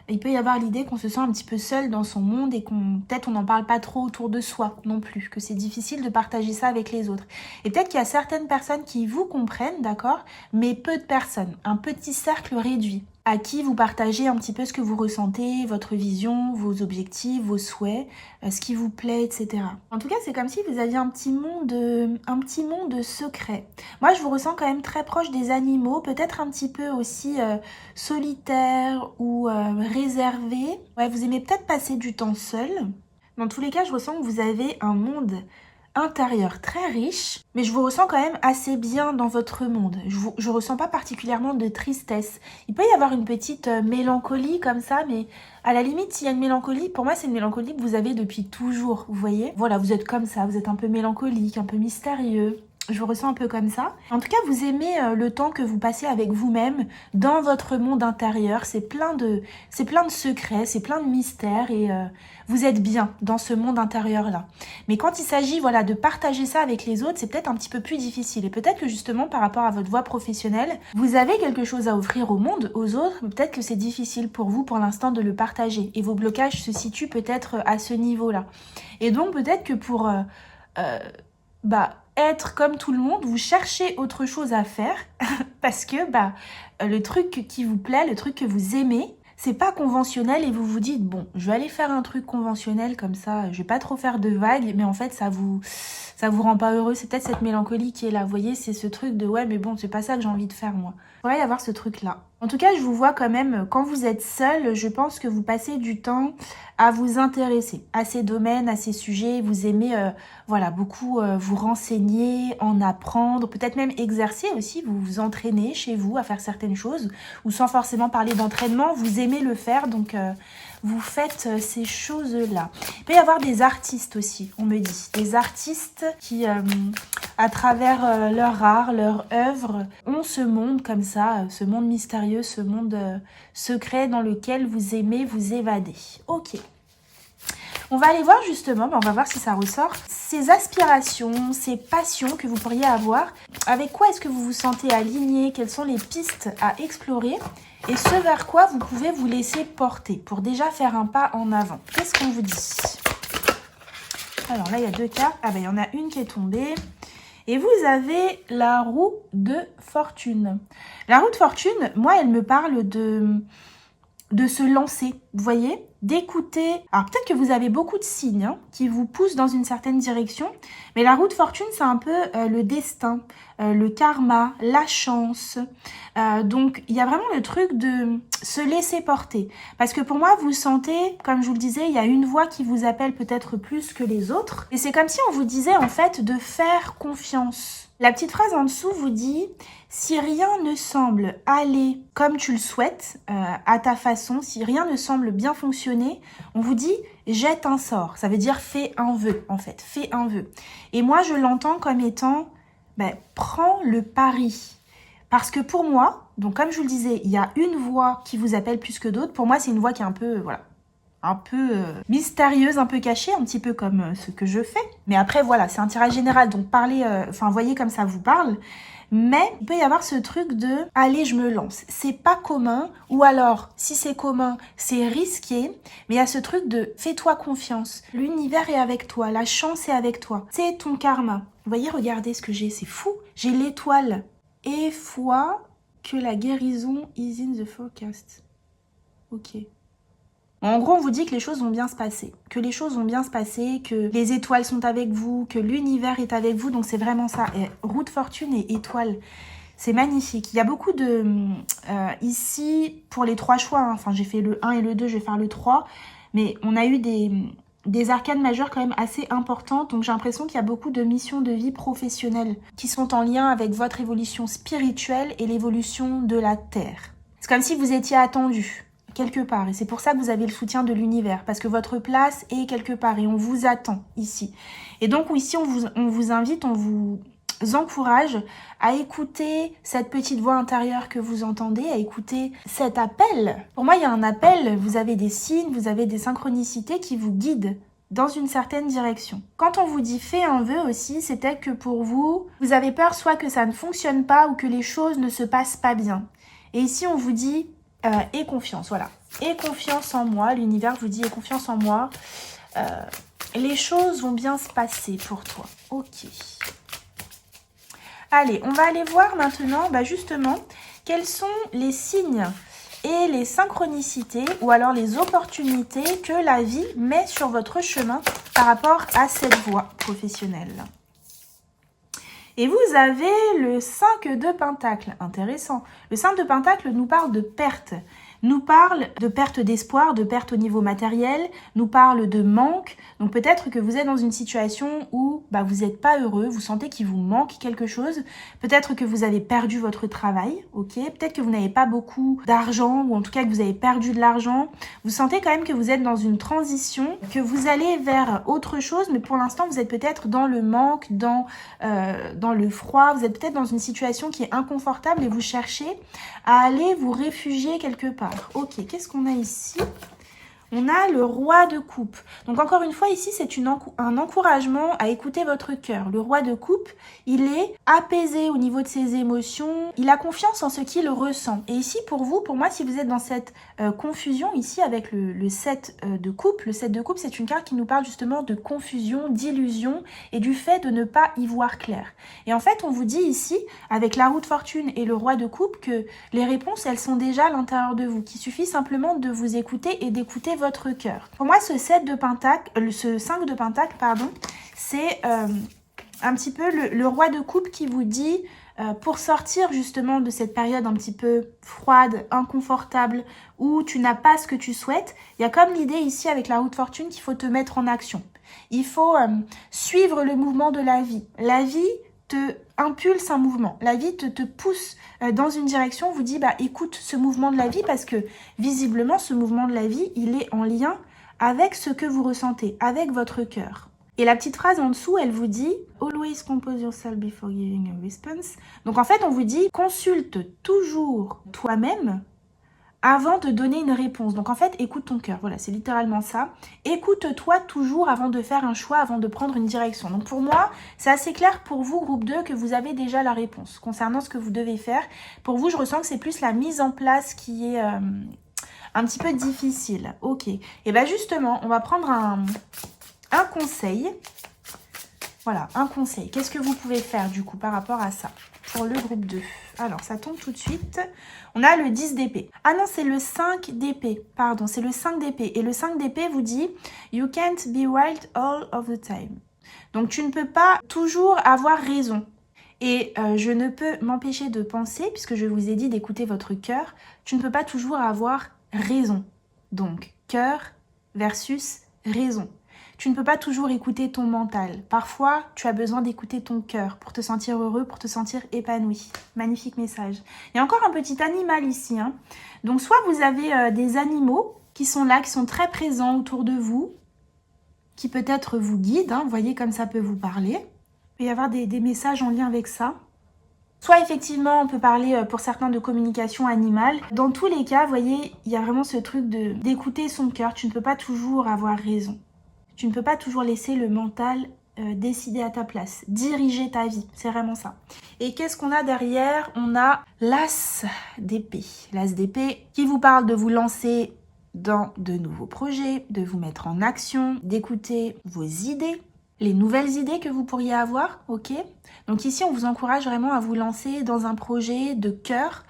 il peut y avoir l'idée qu'on se sent un petit peu seul dans son monde et peut-être on n'en parle pas trop autour de soi non plus, que c'est difficile de partager ça avec les autres. Et peut-être qu'il y a certaines personnes qui vous comprennent, d'accord, mais peu de personnes, un petit cercle réduit, à qui vous partagez un petit peu ce que vous ressentez, votre vision, vos objectifs, vos souhaits, ce qui vous plaît, etc. En tout cas, c'est comme si vous aviez un petit monde secret. Moi, je vous ressens quand même très proche des animaux, peut-être un petit peu aussi solitaire ou réservé. Ouais, vous aimez peut-être passer du temps seul. Dans tous les cas, je ressens que vous avez un monde intérieur très riche, mais je vous ressens quand même assez bien dans votre monde. Je ressens pas particulièrement de tristesse. Il peut y avoir une petite mélancolie comme ça, mais à la limite, s'il y a une mélancolie, pour moi, c'est une mélancolie que vous avez depuis toujours, vous voyez? Voilà, vous êtes comme ça, vous êtes un peu mélancolique, un peu mystérieux. Je vous ressens un peu comme ça. En tout cas, vous aimez le temps que vous passez avec vous-même dans votre monde intérieur. C'est plein de secrets, c'est plein de mystères et vous êtes bien dans ce monde intérieur-là. Mais quand il s'agit voilà, de partager ça avec les autres, c'est peut-être un petit peu plus difficile. Et peut-être que justement, par rapport à votre voie professionnelle, vous avez quelque chose à offrir au monde, aux autres, mais peut-être que c'est difficile pour vous pour l'instant de le partager. Et vos blocages se situent peut-être à ce niveau-là. Et donc peut-être que pour... être comme tout le monde, vous cherchez autre chose à faire parce que le truc qui vous plaît, le truc que vous aimez, c'est pas conventionnel et vous vous dites bon, je vais aller faire un truc conventionnel comme ça, je vais pas trop faire de vagues, mais en fait ça vous rend pas heureux, c'est peut-être cette mélancolie qui est là, vous voyez, c'est ce truc de ouais mais bon, c'est pas ça que j'ai envie de faire moi. Il pourrait y avoir ce truc là. En tout cas, je vous vois quand même, quand vous êtes seul, je pense que vous passez du temps à vous intéresser à ces domaines, à ces sujets, vous aimez voilà, beaucoup vous renseigner, en apprendre, peut-être même exercer aussi, vous vous entraînez chez vous à faire certaines choses, ou sans forcément parler d'entraînement, vous aimez le faire, donc vous faites ces choses-là. Il peut y avoir des artistes aussi, on me dit, des artistes qui, à travers leur art, leur œuvre, ont ce monde comme ça, ce monde mystérieux, ce monde secret dans lequel vous aimez vous évader. Ok. On va aller voir justement, on va voir si ça ressort, ces aspirations, ces passions que vous pourriez avoir. Avec quoi est-ce que vous vous sentez aligné? Quelles sont les pistes à explorer? Et ce vers quoi vous pouvez vous laisser porter pour déjà faire un pas en avant. Qu'est-ce qu'on vous dit? Alors là, il y a deux cartes. Ah ben, il y en a une qui est tombée. Et vous avez la roue de fortune. La roue de fortune, moi, elle me parle de se lancer, vous voyez, d'écouter. Alors peut-être que vous avez beaucoup de signes qui vous poussent dans une certaine direction, mais la roue de fortune, c'est un peu le destin, le karma, la chance. Donc il y a vraiment le truc de se laisser porter. Parce que pour moi, vous sentez, comme je vous le disais, il y a une voix qui vous appelle peut-être plus que les autres. Et c'est comme si on vous disait en fait de faire confiance. La petite phrase en dessous vous dit « Si rien ne semble aller comme tu le souhaites, à ta façon, si rien ne semble bien fonctionner, on vous dit « Jette un sort ». Ça veut dire « Fais un vœu » en fait, « Fais un vœu ». Et moi, je l'entends comme étant « Prends le pari ». Parce que pour moi, donc comme je vous le disais, il y a une voix qui vous appelle plus que d'autres. Pour moi, c'est une voix qui est un peu, voilà, un peu mystérieuse, un peu cachée, un petit peu comme ce que je fais. Mais après, voilà, c'est un tirage général, donc parlez, voyez comme ça vous parle. Mais il peut y avoir ce truc de « allez, je me lance ». C'est pas commun, ou alors, si c'est commun, c'est risqué, mais il y a ce truc de « fais-toi confiance ». L'univers est avec toi, la chance est avec toi. C'est ton karma. Vous voyez, regardez ce que j'ai, c'est fou. J'ai l'étoile. Et foi que la guérison is in the forecast. Ok. En gros, on vous dit que les choses vont bien se passer, que les choses vont bien se passer, que les étoiles sont avec vous, que l'univers est avec vous, donc c'est vraiment ça. Et roue de fortune et étoile, c'est magnifique. Il y a beaucoup de... ici, pour les 3 choix, enfin j'ai fait le 1 et le 2, je vais faire le 3, mais on a eu des arcanes majeures quand même assez importantes, donc j'ai l'impression qu'il y a beaucoup de missions de vie professionnelles qui sont en lien avec votre évolution spirituelle et l'évolution de la Terre. C'est comme si vous étiez attendu quelque part, et c'est pour ça que vous avez le soutien de l'univers, parce que votre place est quelque part, et on vous attend ici. Et donc ici, on vous invite, on vous encourage à écouter cette petite voix intérieure que vous entendez, à écouter cet appel. Pour moi, il y a un appel, vous avez des signes, vous avez des synchronicités qui vous guident dans une certaine direction. Quand on vous dit « fais un vœu » aussi, c'est peut-être que pour vous, vous avez peur soit que ça ne fonctionne pas ou que les choses ne se passent pas bien. Et ici, on vous dit aie confiance, voilà. Aie confiance en moi, l'univers vous dit aie confiance en moi. Les choses vont bien se passer pour toi. Ok. Allez, on va aller voir maintenant, justement, quels sont les signes et les synchronicités ou alors les opportunités que la vie met sur votre chemin par rapport à cette voie professionnelle. Et vous avez le 5 de Pentacle, intéressant. Le 5 de Pentacle nous parle de perte, nous parle de perte d'espoir, de perte au niveau matériel, nous parle de manque. Donc peut-être que vous êtes dans une situation où vous n'êtes pas heureux, vous sentez qu'il vous manque quelque chose. Peut-être que vous avez perdu votre travail, ok? Peut-être que vous n'avez pas beaucoup d'argent ou en tout cas que vous avez perdu de l'argent. Vous sentez quand même que vous êtes dans une transition, que vous allez vers autre chose, mais pour l'instant vous êtes peut-être dans le manque, dans le froid. Vous êtes peut-être dans une situation qui est inconfortable et vous cherchez à aller vous réfugier quelque part. Ok, qu'est-ce qu'on a ici? On a le roi de coupe. Donc encore une fois, ici, c'est un encouragement à écouter votre cœur. Le roi de coupe, il est apaisé au niveau de ses émotions. Il a confiance en ce qu'il ressent. Et ici, pour vous, pour moi, si vous êtes dans cette confusion, ici, avec le 7 de coupe, le 7 de coupe, c'est une carte qui nous parle justement de confusion, d'illusion et du fait de ne pas y voir clair. Et en fait, on vous dit ici, avec la roue de fortune et le roi de coupe, que les réponses, elles sont déjà à l'intérieur de vous, qu'il suffit simplement de vous écouter et d'écouter votre cœur. Pour moi, ce 5 de pentacle, pardon, c'est un petit peu le roi de coupe qui vous dit, pour sortir justement de cette période un petit peu froide, inconfortable, où tu n'as pas ce que tu souhaites, il y a comme l'idée ici avec la roue de fortune qu'il faut te mettre en action. Il faut suivre le mouvement de la vie. La vie te impulse un mouvement. La vie te pousse dans une direction, vous dit écoute ce mouvement de la vie parce que visiblement ce mouvement de la vie, il est en lien avec ce que vous ressentez, avec votre cœur. Et la petite phrase en dessous, elle vous dit « Always compose yourself before giving a response ». Donc en fait, on vous dit « Consulte toujours toi-même avant de donner une réponse ». Donc en fait, écoute ton cœur. Voilà, c'est littéralement ça. Écoute-toi toujours avant de faire un choix, avant de prendre une direction. Donc pour moi, c'est assez clair pour vous, groupe 2, que vous avez déjà la réponse concernant ce que vous devez faire. Pour vous, je ressens que c'est plus la mise en place qui est un petit peu difficile. Ok. Et bien justement, on va prendre un conseil. Voilà, un conseil. Qu'est-ce que vous pouvez faire du coup par rapport à ça pour le groupe 2? Alors, ça tombe tout de suite. On a le 10 d'épée. Ah non, c'est le 5 d'épée. Pardon, c'est le 5 d'épée. Et le 5 d'épée vous dit « You can't be right all of the time ». Donc, tu ne peux pas toujours avoir raison. Et je ne peux m'empêcher de penser, puisque je vous ai dit d'écouter votre cœur, tu ne peux pas toujours avoir raison. Donc, cœur versus raison. Tu ne peux pas toujours écouter ton mental. Parfois, tu as besoin d'écouter ton cœur pour te sentir heureux, pour te sentir épanoui. Magnifique message. Il y a encore un petit animal ici. Donc, soit vous avez des animaux qui sont là, qui sont très présents autour de vous, qui peut-être vous guident. Vous voyez comme ça peut vous parler. Il peut y avoir des messages en lien avec ça. Soit effectivement, on peut parler pour certains de communication animale. Dans tous les cas, vous voyez, il y a vraiment ce truc d'écouter son cœur. Tu ne peux pas toujours avoir raison. Tu ne peux pas toujours laisser le mental décider à ta place, diriger ta vie, c'est vraiment ça. Et qu'est-ce qu'on a derrière? On a l'as d'épée. L'as d'épée qui vous parle de vous lancer dans de nouveaux projets, de vous mettre en action, d'écouter vos idées, les nouvelles idées que vous pourriez avoir, ok? Donc ici, on vous encourage vraiment à vous lancer dans un projet de cœur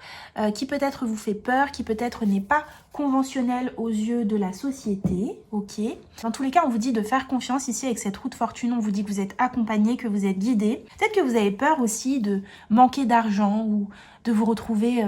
qui peut-être vous fait peur, qui peut-être n'est pas conventionnel aux yeux de la société, ok? Dans tous les cas, on vous dit de faire confiance ici avec cette roue de fortune, on vous dit que vous êtes accompagné, que vous êtes guidé. Peut-être que vous avez peur aussi de manquer d'argent ou de vous retrouver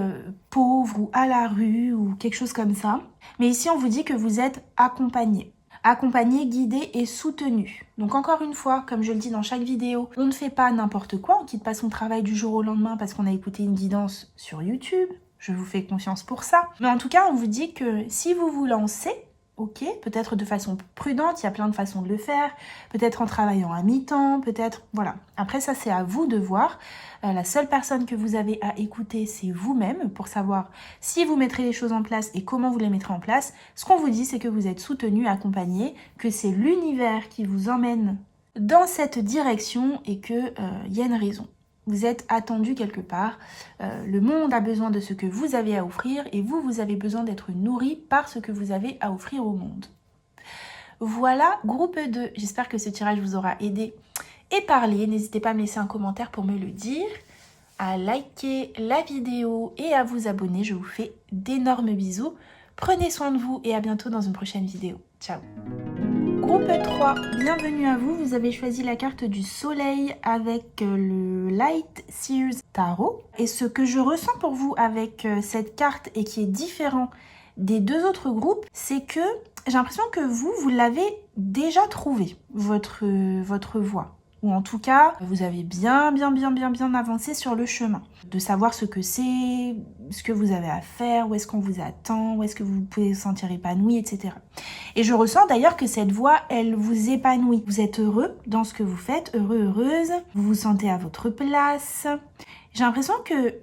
pauvre ou à la rue ou quelque chose comme ça. Mais ici, on vous dit que vous êtes accompagné. Accompagné, guidé et soutenu. Donc encore une fois, comme je le dis dans chaque vidéo, on ne fait pas n'importe quoi, on quitte pas son travail du jour au lendemain parce qu'on a écouté une guidance sur YouTube. Je vous fais confiance pour ça. Mais en tout cas, on vous dit que si vous vous lancez, ok, peut-être de façon prudente, il y a plein de façons de le faire, peut-être en travaillant à mi-temps, peut-être, voilà. Après ça, c'est à vous de voir. La seule personne que vous avez à écouter, c'est vous-même pour savoir si vous mettrez les choses en place et comment vous les mettrez en place. Ce qu'on vous dit, c'est que vous êtes soutenu, accompagné, que c'est l'univers qui vous emmène dans cette direction et qu'il y a une raison. Vous êtes attendu quelque part. Le monde a besoin de ce que vous avez à offrir et vous, vous avez besoin d'être nourri par ce que vous avez à offrir au monde. Voilà, groupe 2. J'espère que ce tirage vous aura aidé et parlé. N'hésitez pas à me laisser un commentaire pour me le dire, à liker la vidéo et à vous abonner. Je vous fais d'énormes bisous. Prenez soin de vous et à bientôt dans une prochaine vidéo. Ciao. Groupe 3, bienvenue à vous. Vous avez choisi la carte du soleil avec le Light Seers Tarot. Et ce que je ressens pour vous avec cette carte et qui est différent des deux autres groupes, c'est que j'ai l'impression que vous l'avez déjà trouvé, votre voie. Ou en tout cas, vous avez bien avancé sur le chemin. De savoir ce que c'est, ce que vous avez à faire, où est-ce qu'on vous attend, où est-ce que vous pouvez vous sentir épanoui, etc. Et je ressens d'ailleurs que cette voie, elle vous épanouit. Vous êtes heureux dans ce que vous faites, heureuse, vous vous sentez à votre place. J'ai l'impression que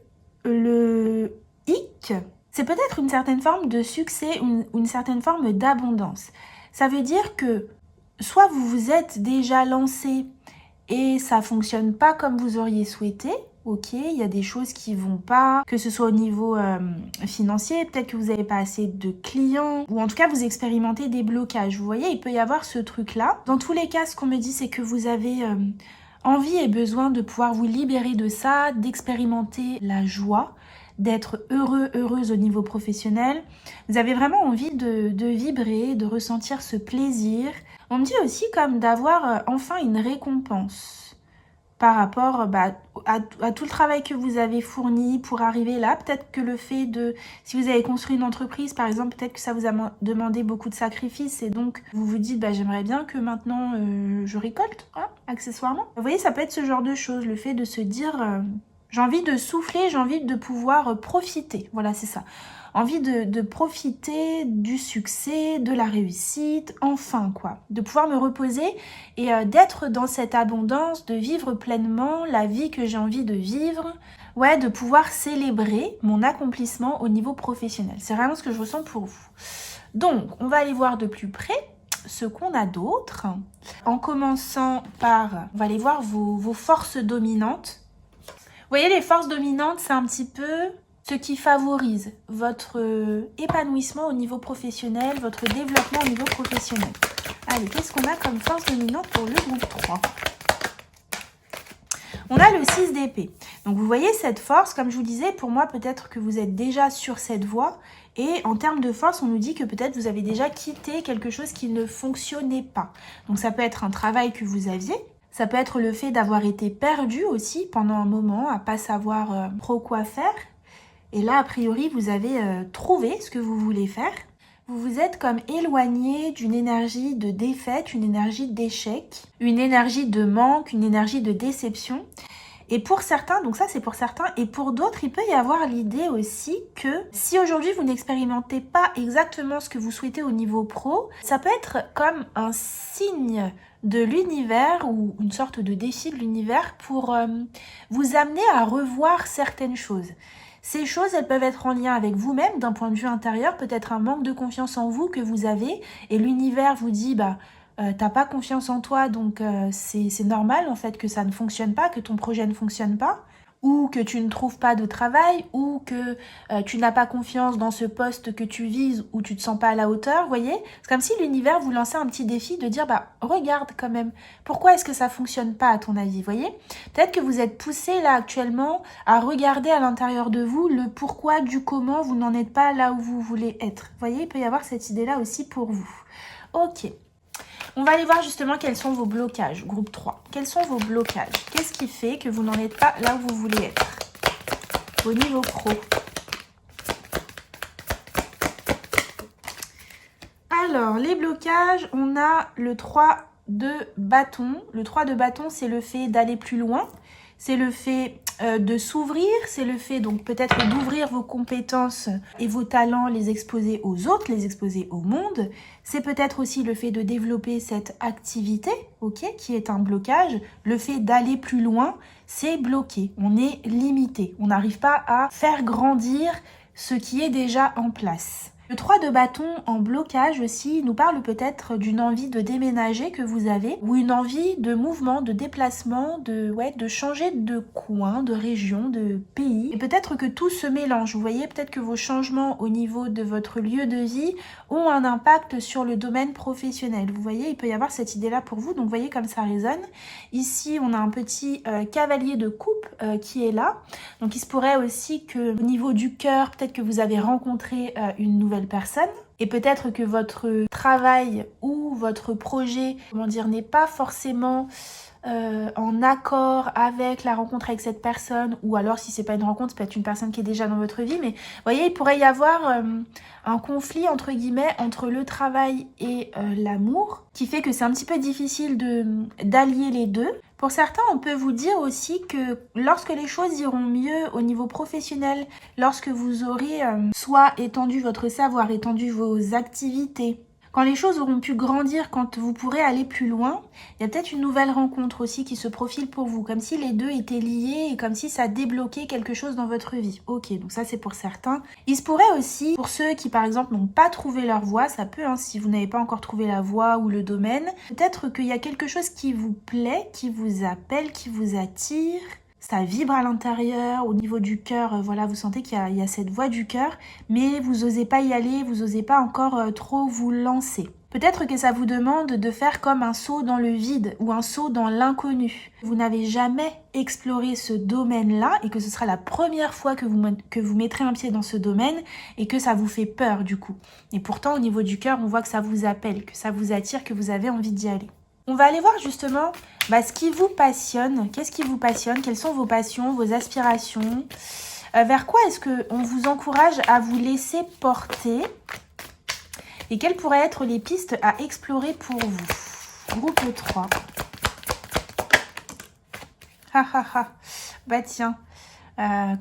le hic, c'est peut-être une certaine forme de succès, une certaine forme d'abondance. Ça veut dire que soit vous vous êtes déjà lancé et ça fonctionne pas comme vous auriez souhaité, ok, il y a des choses qui vont pas, que ce soit au niveau financier, peut-être que vous n'avez pas assez de clients, ou en tout cas vous expérimentez des blocages. Vous voyez, il peut y avoir ce truc-là. Dans tous les cas, ce qu'on me dit, c'est que vous avez envie et besoin de pouvoir vous libérer de ça, d'expérimenter la joie, d'être heureux, heureuse au niveau professionnel. Vous avez vraiment envie de vibrer, de ressentir ce plaisir. On me dit aussi comme d'avoir enfin une récompense par rapport à tout le travail que vous avez fourni pour arriver là. Peut-être que le fait de, si vous avez construit une entreprise par exemple, peut-être que ça vous a demandé beaucoup de sacrifices et donc vous vous dites j'aimerais bien que maintenant je récolte, hein, accessoirement. Vous voyez, ça peut être ce genre de choses, le fait de se dire j'ai envie de souffler, j'ai envie de pouvoir profiter. Voilà, c'est ça. Envie de profiter du succès, de la réussite, enfin quoi. De pouvoir me reposer et d'être dans cette abondance, de vivre pleinement la vie que j'ai envie de vivre. Ouais, de pouvoir célébrer mon accomplissement au niveau professionnel. C'est vraiment ce que je ressens pour vous. Donc, on va aller voir de plus près ce qu'on a d'autre. En commençant par, on va aller voir vos forces dominantes. Vous voyez, les forces dominantes, c'est un petit peu ce qui favorise votre épanouissement au niveau professionnel, votre développement au niveau professionnel. Allez, qu'est-ce qu'on a comme force dominante pour le groupe 3 ? On a le 6 d'épée. Donc vous voyez cette force, comme je vous disais, pour moi peut-être que vous êtes déjà sur cette voie. Et en termes de force, on nous dit que peut-être vous avez déjà quitté quelque chose qui ne fonctionnait pas. Donc ça peut être un travail que vous aviez. Ça peut être le fait d'avoir été perdu aussi pendant un moment, à pas savoir trop quoi faire. Et là, a priori, vous avez trouvé ce que vous voulez faire. Vous vous êtes comme éloigné d'une énergie de défaite, une énergie d'échec, une énergie de manque, une énergie de déception. Et pour certains, donc ça c'est pour certains, et pour d'autres, il peut y avoir l'idée aussi que si aujourd'hui vous n'expérimentez pas exactement ce que vous souhaitez au niveau pro, ça peut être comme un signe de l'univers ou une sorte de défi de l'univers pour vous amener à revoir certaines choses. Ces choses, elles peuvent être en lien avec vous-même d'un point de vue intérieur, peut-être un manque de confiance en vous que vous avez, et l'univers vous dit t'as pas confiance en toi, donc c'est normal en fait que ça ne fonctionne pas, que ton projet ne fonctionne pas, ou que tu ne trouves pas de travail, ou que tu n'as pas confiance dans ce poste que tu vises, ou tu te sens pas à la hauteur, vous voyez. C'est comme si l'univers vous lançait un petit défi de dire regarde quand même, pourquoi est-ce que ça fonctionne pas à ton avis, vous voyez. Peut-être que vous êtes poussé là actuellement à regarder à l'intérieur de vous le pourquoi du comment vous n'en êtes pas là où vous voulez être. Vous voyez, il peut y avoir cette idée-là aussi pour vous. Ok. On va aller voir justement quels sont vos blocages, groupe 3. Quels sont vos blocages? Qu'est-ce qui fait que vous n'en êtes pas là où vous voulez être au niveau pro? Alors, les blocages, on a le 3 de bâton. Le 3 de bâton, c'est le fait d'aller plus loin. C'est le fait de s'ouvrir, c'est le fait donc peut-être d'ouvrir vos compétences et vos talents, les exposer aux autres, les exposer au monde. C'est peut-être aussi le fait de développer cette activité, ok, qui est un blocage. Le fait d'aller plus loin, c'est bloqué, on est limité. On n'arrive pas à faire grandir ce qui est déjà en place. Le 3 de bâton en blocage aussi nous parle peut-être d'une envie de déménager que vous avez ou une envie de mouvement, de déplacement, de changer de coin, de région, de pays. Et peut-être que tout se mélange. Vous voyez, peut-être que vos changements au niveau de votre lieu de vie ont un impact sur le domaine professionnel. Vous voyez, il peut y avoir cette idée-là pour vous. Donc, vous voyez comme ça résonne. Ici, on a un petit cavalier de coupe qui est là. Donc, il se pourrait aussi que au niveau du cœur, peut-être que vous avez rencontré une nouvelle personne et peut-être que votre travail ou votre projet, n'est pas forcément en accord avec la rencontre avec cette personne, ou alors si c'est pas une rencontre, c'est peut-être une personne qui est déjà dans votre vie, mais vous voyez, il pourrait y avoir un conflit entre guillemets entre le travail et l'amour qui fait que c'est un petit peu difficile d'allier les deux. Pour certains, on peut vous dire aussi que lorsque les choses iront mieux au niveau professionnel, lorsque vous aurez soit étendu votre savoir, étendu vos activités, quand les choses auront pu grandir, quand vous pourrez aller plus loin, il y a peut-être une nouvelle rencontre aussi qui se profile pour vous, comme si les deux étaient liés et comme si ça débloquait quelque chose dans votre vie. Ok, donc ça c'est pour certains. Il se pourrait aussi, pour ceux qui par exemple n'ont pas trouvé leur voie, ça peut, hein, si vous n'avez pas encore trouvé la voie ou le domaine, peut-être qu'il y a quelque chose qui vous plaît, qui vous appelle, qui vous attire. Ça vibre à l'intérieur, au niveau du cœur, voilà, vous sentez qu'il y a cette voix du cœur, mais vous n'osez pas y aller, vous n'osez pas encore trop vous lancer. Peut-être que ça vous demande de faire comme un saut dans le vide ou un saut dans l'inconnu. Vous n'avez jamais exploré ce domaine-là et que ce sera la première fois que vous mettrez un pied dans ce domaine et que ça vous fait peur du coup. Et pourtant, au niveau du cœur, on voit que ça vous appelle, que ça vous attire, que vous avez envie d'y aller. On va aller voir justement ce qui vous passionne. Qu'est-ce qui vous passionne? Quelles sont vos passions, vos aspirations? Vers quoi est-ce qu'on vous encourage à vous laisser porter? Et quelles pourraient être les pistes à explorer pour vous? Groupe 3. Bah tiens.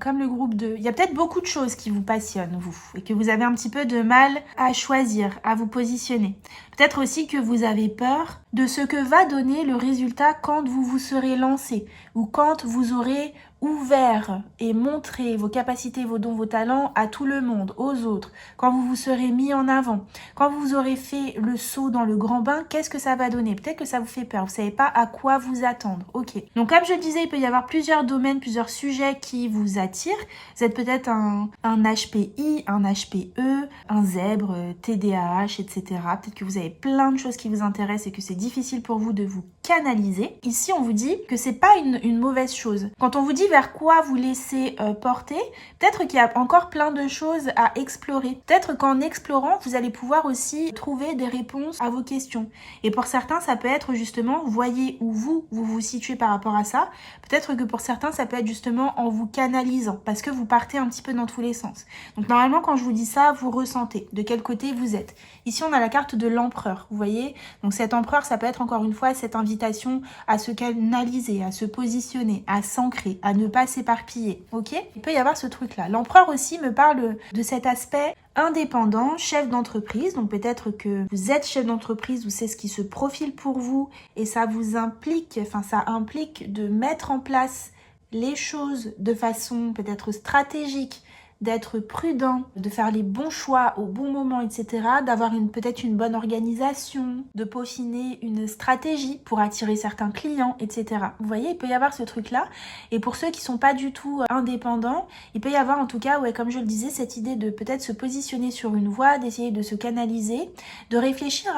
Comme le groupe 2. Il y a peut-être beaucoup de choses qui vous passionnent, vous, et que vous avez un petit peu de mal à choisir, à vous positionner. Peut-être aussi que vous avez peur de ce que va donner le résultat quand vous vous serez lancé ou quand vous aurez ouvert et montré vos capacités, vos dons, vos talents à tout le monde, aux autres, quand vous vous serez mis en avant, quand vous aurez fait le saut dans le grand bain, qu'est-ce que ça va donner? Peut-être que ça vous fait peur, vous savez pas à quoi vous attendre. Ok. Donc comme je le disais, il peut y avoir plusieurs domaines, plusieurs sujets qui vous attirent. Vous êtes peut-être un HPI, un HPE, un zèbre, TDAH, etc. Peut-être que vous avez plein de choses qui vous intéressent et que c'est difficile pour vous de vous canaliser. Ici, on vous dit que c'est pas une mauvaise chose. Quand on vous dit vers quoi vous laisser porter, peut-être qu'il y a encore plein de choses à explorer. Peut-être qu'en explorant, vous allez pouvoir aussi trouver des réponses à vos questions. Et pour certains, ça peut être justement, voyez où vous vous situez par rapport à ça. Peut-être que pour certains, ça peut être justement en vous canalisant, parce que vous partez un petit peu dans tous les sens. Donc normalement, quand je vous dis ça, vous ressentez de quel côté vous êtes. Ici, on a la carte de l'empereur, vous voyez. Donc cet empereur, ça peut être encore une fois cette invitation à se canaliser, à se positionner, à s'ancrer, à ne pas s'éparpiller, ok? Il peut y avoir ce truc-là. L'empereur aussi me parle de cet aspect indépendant, chef d'entreprise. Donc peut-être que vous êtes chef d'entreprise ou c'est ce qui se profile pour vous et ça vous implique, ça implique de mettre en place les choses de façon peut-être stratégique, d'être prudent, de faire les bons choix au bon moment, etc. D'avoir peut-être une bonne organisation, de peaufiner une stratégie pour attirer certains clients, etc. Vous voyez, il peut y avoir ce truc-là. Et pour ceux qui sont pas du tout indépendants, il peut y avoir en tout cas, comme je le disais, cette idée de peut-être se positionner sur une voie, d'essayer de se canaliser, de réfléchir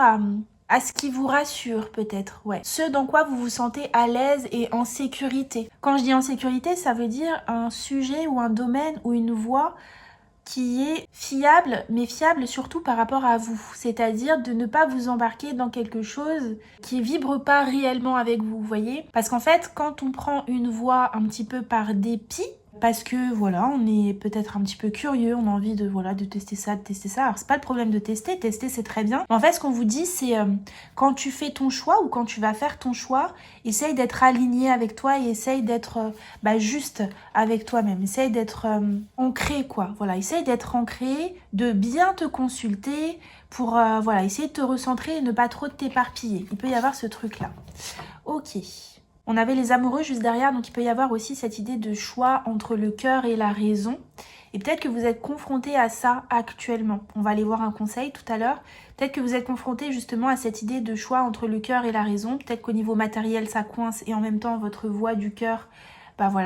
à ce qui vous rassure peut-être, ce dans quoi vous vous sentez à l'aise et en sécurité. Quand je dis en sécurité, ça veut dire un sujet ou un domaine ou une voie qui est fiable, mais fiable surtout par rapport à vous. C'est-à-dire de ne pas vous embarquer dans quelque chose qui vibre pas réellement avec vous, vous voyez? Parce qu'en fait, quand on prend une voie un petit peu par dépit, parce que voilà, on est peut-être un petit peu curieux, on a envie de tester ça, de tester ça. Alors c'est pas le problème de tester c'est très bien. Mais en fait, ce qu'on vous dit, c'est quand tu fais ton choix ou quand tu vas faire ton choix, essaye d'être aligné avec toi et essaye d'être juste avec toi-même. Essaye d'être ancré, quoi. Voilà, essaye d'être ancré, de bien te consulter pour essayer de te recentrer et ne pas trop t'éparpiller. Il peut y avoir ce truc-là. Ok. On avait les amoureux juste derrière, donc il peut y avoir aussi cette idée de choix entre le cœur et la raison. Et peut-être que vous êtes confronté à ça actuellement. On va aller voir un conseil tout à l'heure. Peut-être que vous êtes confronté justement à cette idée de choix entre le cœur et la raison. Peut-être qu'au niveau matériel, ça coince et en même temps, votre voix du cœur,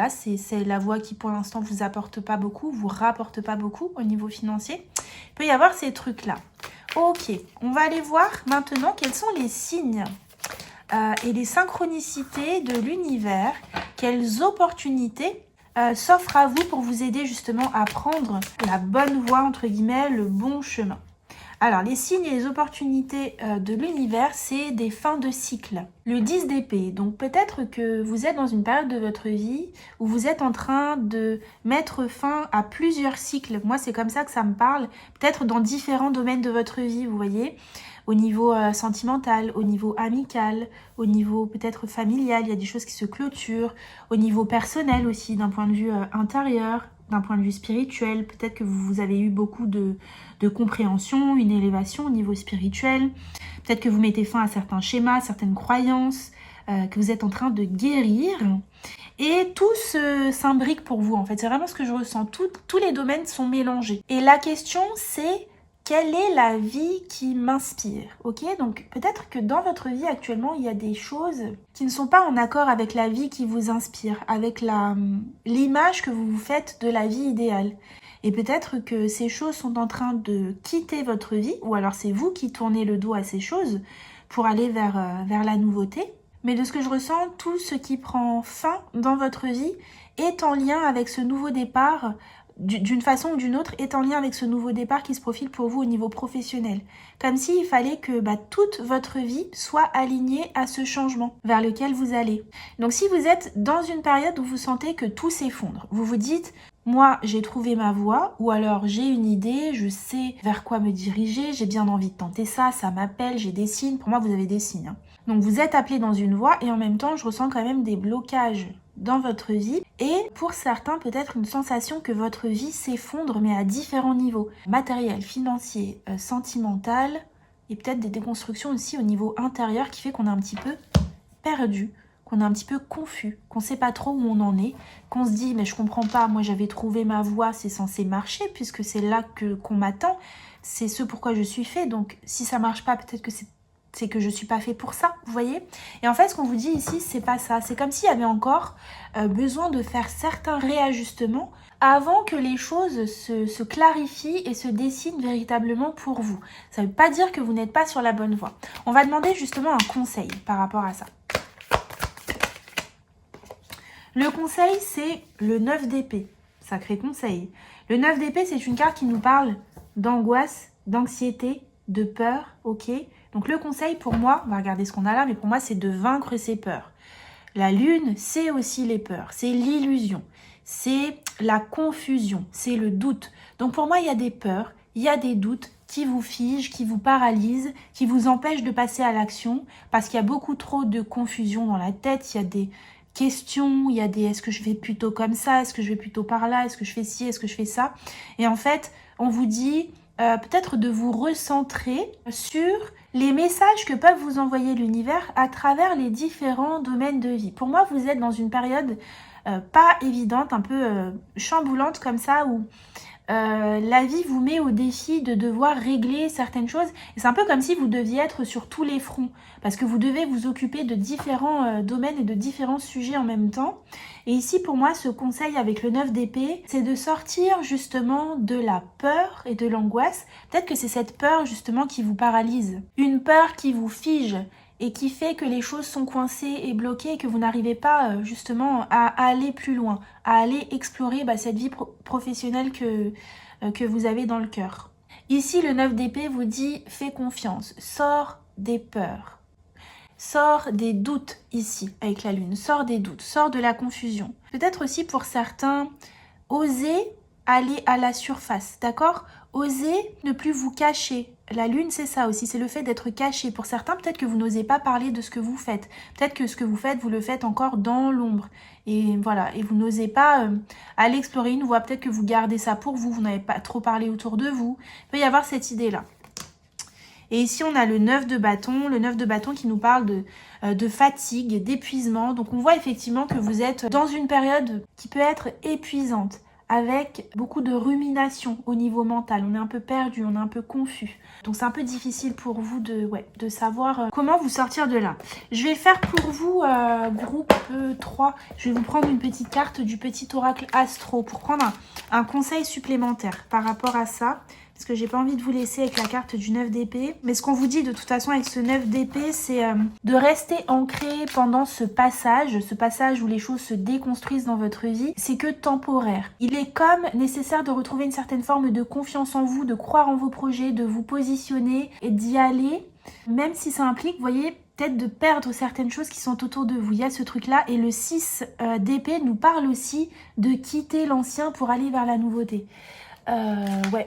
c'est la voix qui pour l'instant vous apporte pas beaucoup, vous rapporte pas beaucoup au niveau financier. Il peut y avoir ces trucs-là. Ok, on va aller voir maintenant quels sont les signes et les synchronicités de l'univers, quelles opportunités s'offrent à vous pour vous aider justement à prendre la bonne voie, entre guillemets, le bon chemin. Alors, les signes et les opportunités de l'univers, c'est des fins de cycle. Le 10 d'épée, donc peut-être que vous êtes dans une période de votre vie où vous êtes en train de mettre fin à plusieurs cycles. Moi, c'est comme ça que ça me parle. Peut-être dans différents domaines de votre vie, vous voyez. Au niveau sentimental, au niveau amical, au niveau peut-être familial, il y a des choses qui se clôturent. Au niveau personnel aussi, d'un point de vue intérieur, d'un point de vue spirituel. Peut-être que vous avez eu beaucoup de compréhension, une élévation au niveau spirituel. Peut-être que vous mettez fin à certains schémas, certaines croyances, que vous êtes en train de guérir. Et tout s'imbrique pour vous, en fait. C'est vraiment ce que je ressens. Tous les domaines sont mélangés. Et la question, c'est quelle est la vie qui m'inspire, ok? Donc peut-être que dans votre vie actuellement, il y a des choses qui ne sont pas en accord avec la vie qui vous inspire, avec l'image que vous vous faites de la vie idéale. Et peut-être que ces choses sont en train de quitter votre vie, ou alors c'est vous qui tournez le dos à ces choses pour aller vers la nouveauté. Mais de ce que je ressens, tout ce qui prend fin dans votre vie est en lien avec ce nouveau départ, d'une façon ou d'une autre, est en lien avec ce nouveau départ qui se profile pour vous au niveau professionnel. Comme s'il fallait que toute votre vie soit alignée à ce changement vers lequel vous allez. Donc si vous êtes dans une période où vous sentez que tout s'effondre, vous vous dites « moi j'ai trouvé ma voie » ou alors « j'ai une idée, je sais vers quoi me diriger, j'ai bien envie de tenter ça, ça m'appelle, j'ai des signes ». Pour moi vous avez des signes. Donc vous êtes appelé dans une voie et en même temps je ressens quand même des blocages dans votre vie et pour certains peut-être une sensation que votre vie s'effondre mais à différents niveaux, matériel, financier, sentimental et peut-être des déconstructions aussi au niveau intérieur qui fait qu'on est un petit peu perdu, qu'on est un petit peu confus, qu'on sait pas trop où on en est, qu'on se dit mais je comprends pas, moi j'avais trouvé ma voie, c'est censé marcher puisque c'est là qu'on m'attend, c'est ce pourquoi je suis fait, donc si ça marche pas peut-être que c'est que je suis pas fait pour ça, vous voyez. Et en fait, ce qu'on vous dit ici, c'est pas ça. C'est comme s'il y avait encore besoin de faire certains réajustements avant que les choses se clarifient et se dessinent véritablement pour vous. Ça veut pas dire que vous n'êtes pas sur la bonne voie. On va demander justement un conseil par rapport à ça. Le conseil, c'est le 9 d'épée. Sacré conseil. Le 9 d'épée, c'est une carte qui nous parle d'angoisse, d'anxiété, de peur, ok? Donc le conseil pour moi, on va regarder ce qu'on a là, mais pour moi c'est de vaincre ces peurs. La lune, c'est aussi les peurs, c'est l'illusion, c'est la confusion, c'est le doute. Donc pour moi, il y a des peurs, il y a des doutes qui vous figent, qui vous paralysent, qui vous empêchent de passer à l'action parce qu'il y a beaucoup trop de confusion dans la tête, il y a des questions, il y a des est-ce que je vais plutôt comme ça, est-ce que je vais plutôt par là, est-ce que je fais ci, est-ce que je fais ça. Et en fait, on vous dit peut-être de vous recentrer sur les messages que peuvent vous envoyer l'univers à travers les différents domaines de vie. Pour moi, vous êtes dans une période pas évidente, un peu chamboulante comme ça, où la vie vous met au défi de devoir régler certaines choses. Et c'est un peu comme si vous deviez être sur tous les fronts, parce que vous devez vous occuper de différents domaines et de différents sujets en même temps. Et ici, pour moi, ce conseil avec le 9 d'épée, c'est de sortir justement de la peur et de l'angoisse. Peut-être que c'est cette peur justement qui vous paralyse. Une peur qui vous fige et qui fait que les choses sont coincées et bloquées et que vous n'arrivez pas justement à aller plus loin, à aller explorer cette vie professionnelle que vous avez dans le cœur. Ici, le 9 d'épée vous dit « fais confiance, sors des peurs ». Sors des doutes ici, avec la lune. Sors des doutes, sors de la confusion. Peut-être aussi pour certains, osez aller à la surface, d'accord? Osez ne plus vous cacher. La lune, c'est ça aussi, c'est le fait d'être caché. Pour certains, peut-être que vous n'osez pas parler de ce que vous faites. Peut-être que ce que vous faites, vous le faites encore dans l'ombre. Et voilà, et vous n'osez pas aller explorer une voie. Peut-être que vous gardez ça pour vous, vous n'avez pas trop parlé autour de vous. Il peut y avoir cette idée-là. Et ici, on a le 9 de bâton qui nous parle de fatigue, d'épuisement. Donc, on voit effectivement que vous êtes dans une période qui peut être épuisante, avec beaucoup de rumination au niveau mental. On est un peu perdu, on est un peu confus. Donc, c'est un peu difficile pour vous de savoir comment vous sortir de là. Je vais faire pour vous, groupe 3, je vais vous prendre une petite carte du petit oracle astro pour prendre un conseil supplémentaire par rapport à ça. parce que j'ai pas envie de vous laisser avec la carte du 9 d'épée. Mais ce qu'on vous dit de toute façon avec ce 9 d'épée, c'est de rester ancré pendant ce passage où les choses se déconstruisent dans votre vie. C'est que temporaire. Il est comme nécessaire de retrouver une certaine forme de confiance en vous, de croire en vos projets, de vous positionner et d'y aller, même si ça implique, vous voyez, peut-être de perdre certaines choses qui sont autour de vous. Il y a ce truc-là. Et le 6 d'épée nous parle aussi de quitter l'ancien pour aller vers la nouveauté. Ouais.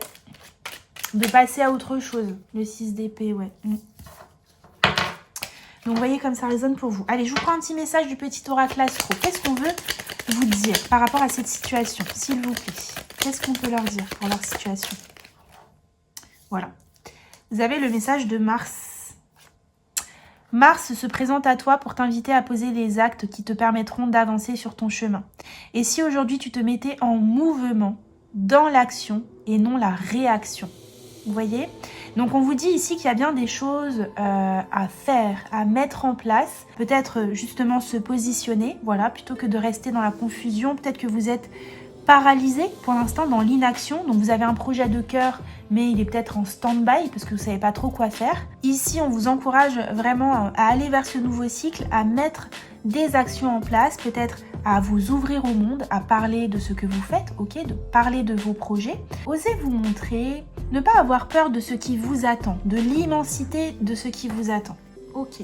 De passer à autre chose. Le 6 d'épée, ouais. Donc, vous voyez comme ça résonne pour vous. Allez, je vous prends un petit message du petit oracle astro. Qu'est-ce qu'on veut vous dire par rapport à cette situation, s'il vous plaît? Qu'est-ce qu'on peut leur dire pour leur situation? Voilà. Vous avez le message de Mars. Mars se présente à toi pour t'inviter à poser les actes qui te permettront d'avancer sur ton chemin. Et si aujourd'hui tu te mettais en mouvement, dans l'action et non la réaction? Vous voyez? Donc on vous dit ici qu'il y a bien des choses à faire, à mettre en place. Peut-être justement se positionner, voilà, plutôt que de rester dans la confusion. Peut-être que vous êtes paralysé pour l'instant dans l'inaction. Donc vous avez un projet de cœur, mais il est peut-être en stand-by parce que vous ne savez pas trop quoi faire. Ici, on vous encourage vraiment à aller vers ce nouveau cycle, à mettre des actions en place, peut-être à vous ouvrir au monde, à parler de ce que vous faites, ok, de parler de vos projets. Osez vous montrer, ne pas avoir peur de ce qui vous attend, de l'immensité de ce qui vous attend. Ok.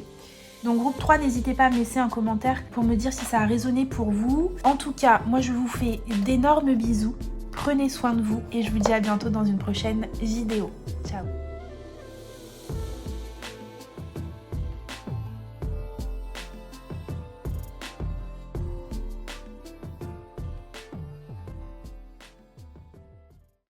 Donc groupe 3, n'hésitez pas à me laisser un commentaire pour me dire si ça a résonné pour vous. En tout cas, moi je vous fais d'énormes bisous. Prenez soin de vous et je vous dis à bientôt dans une prochaine vidéo. Ciao.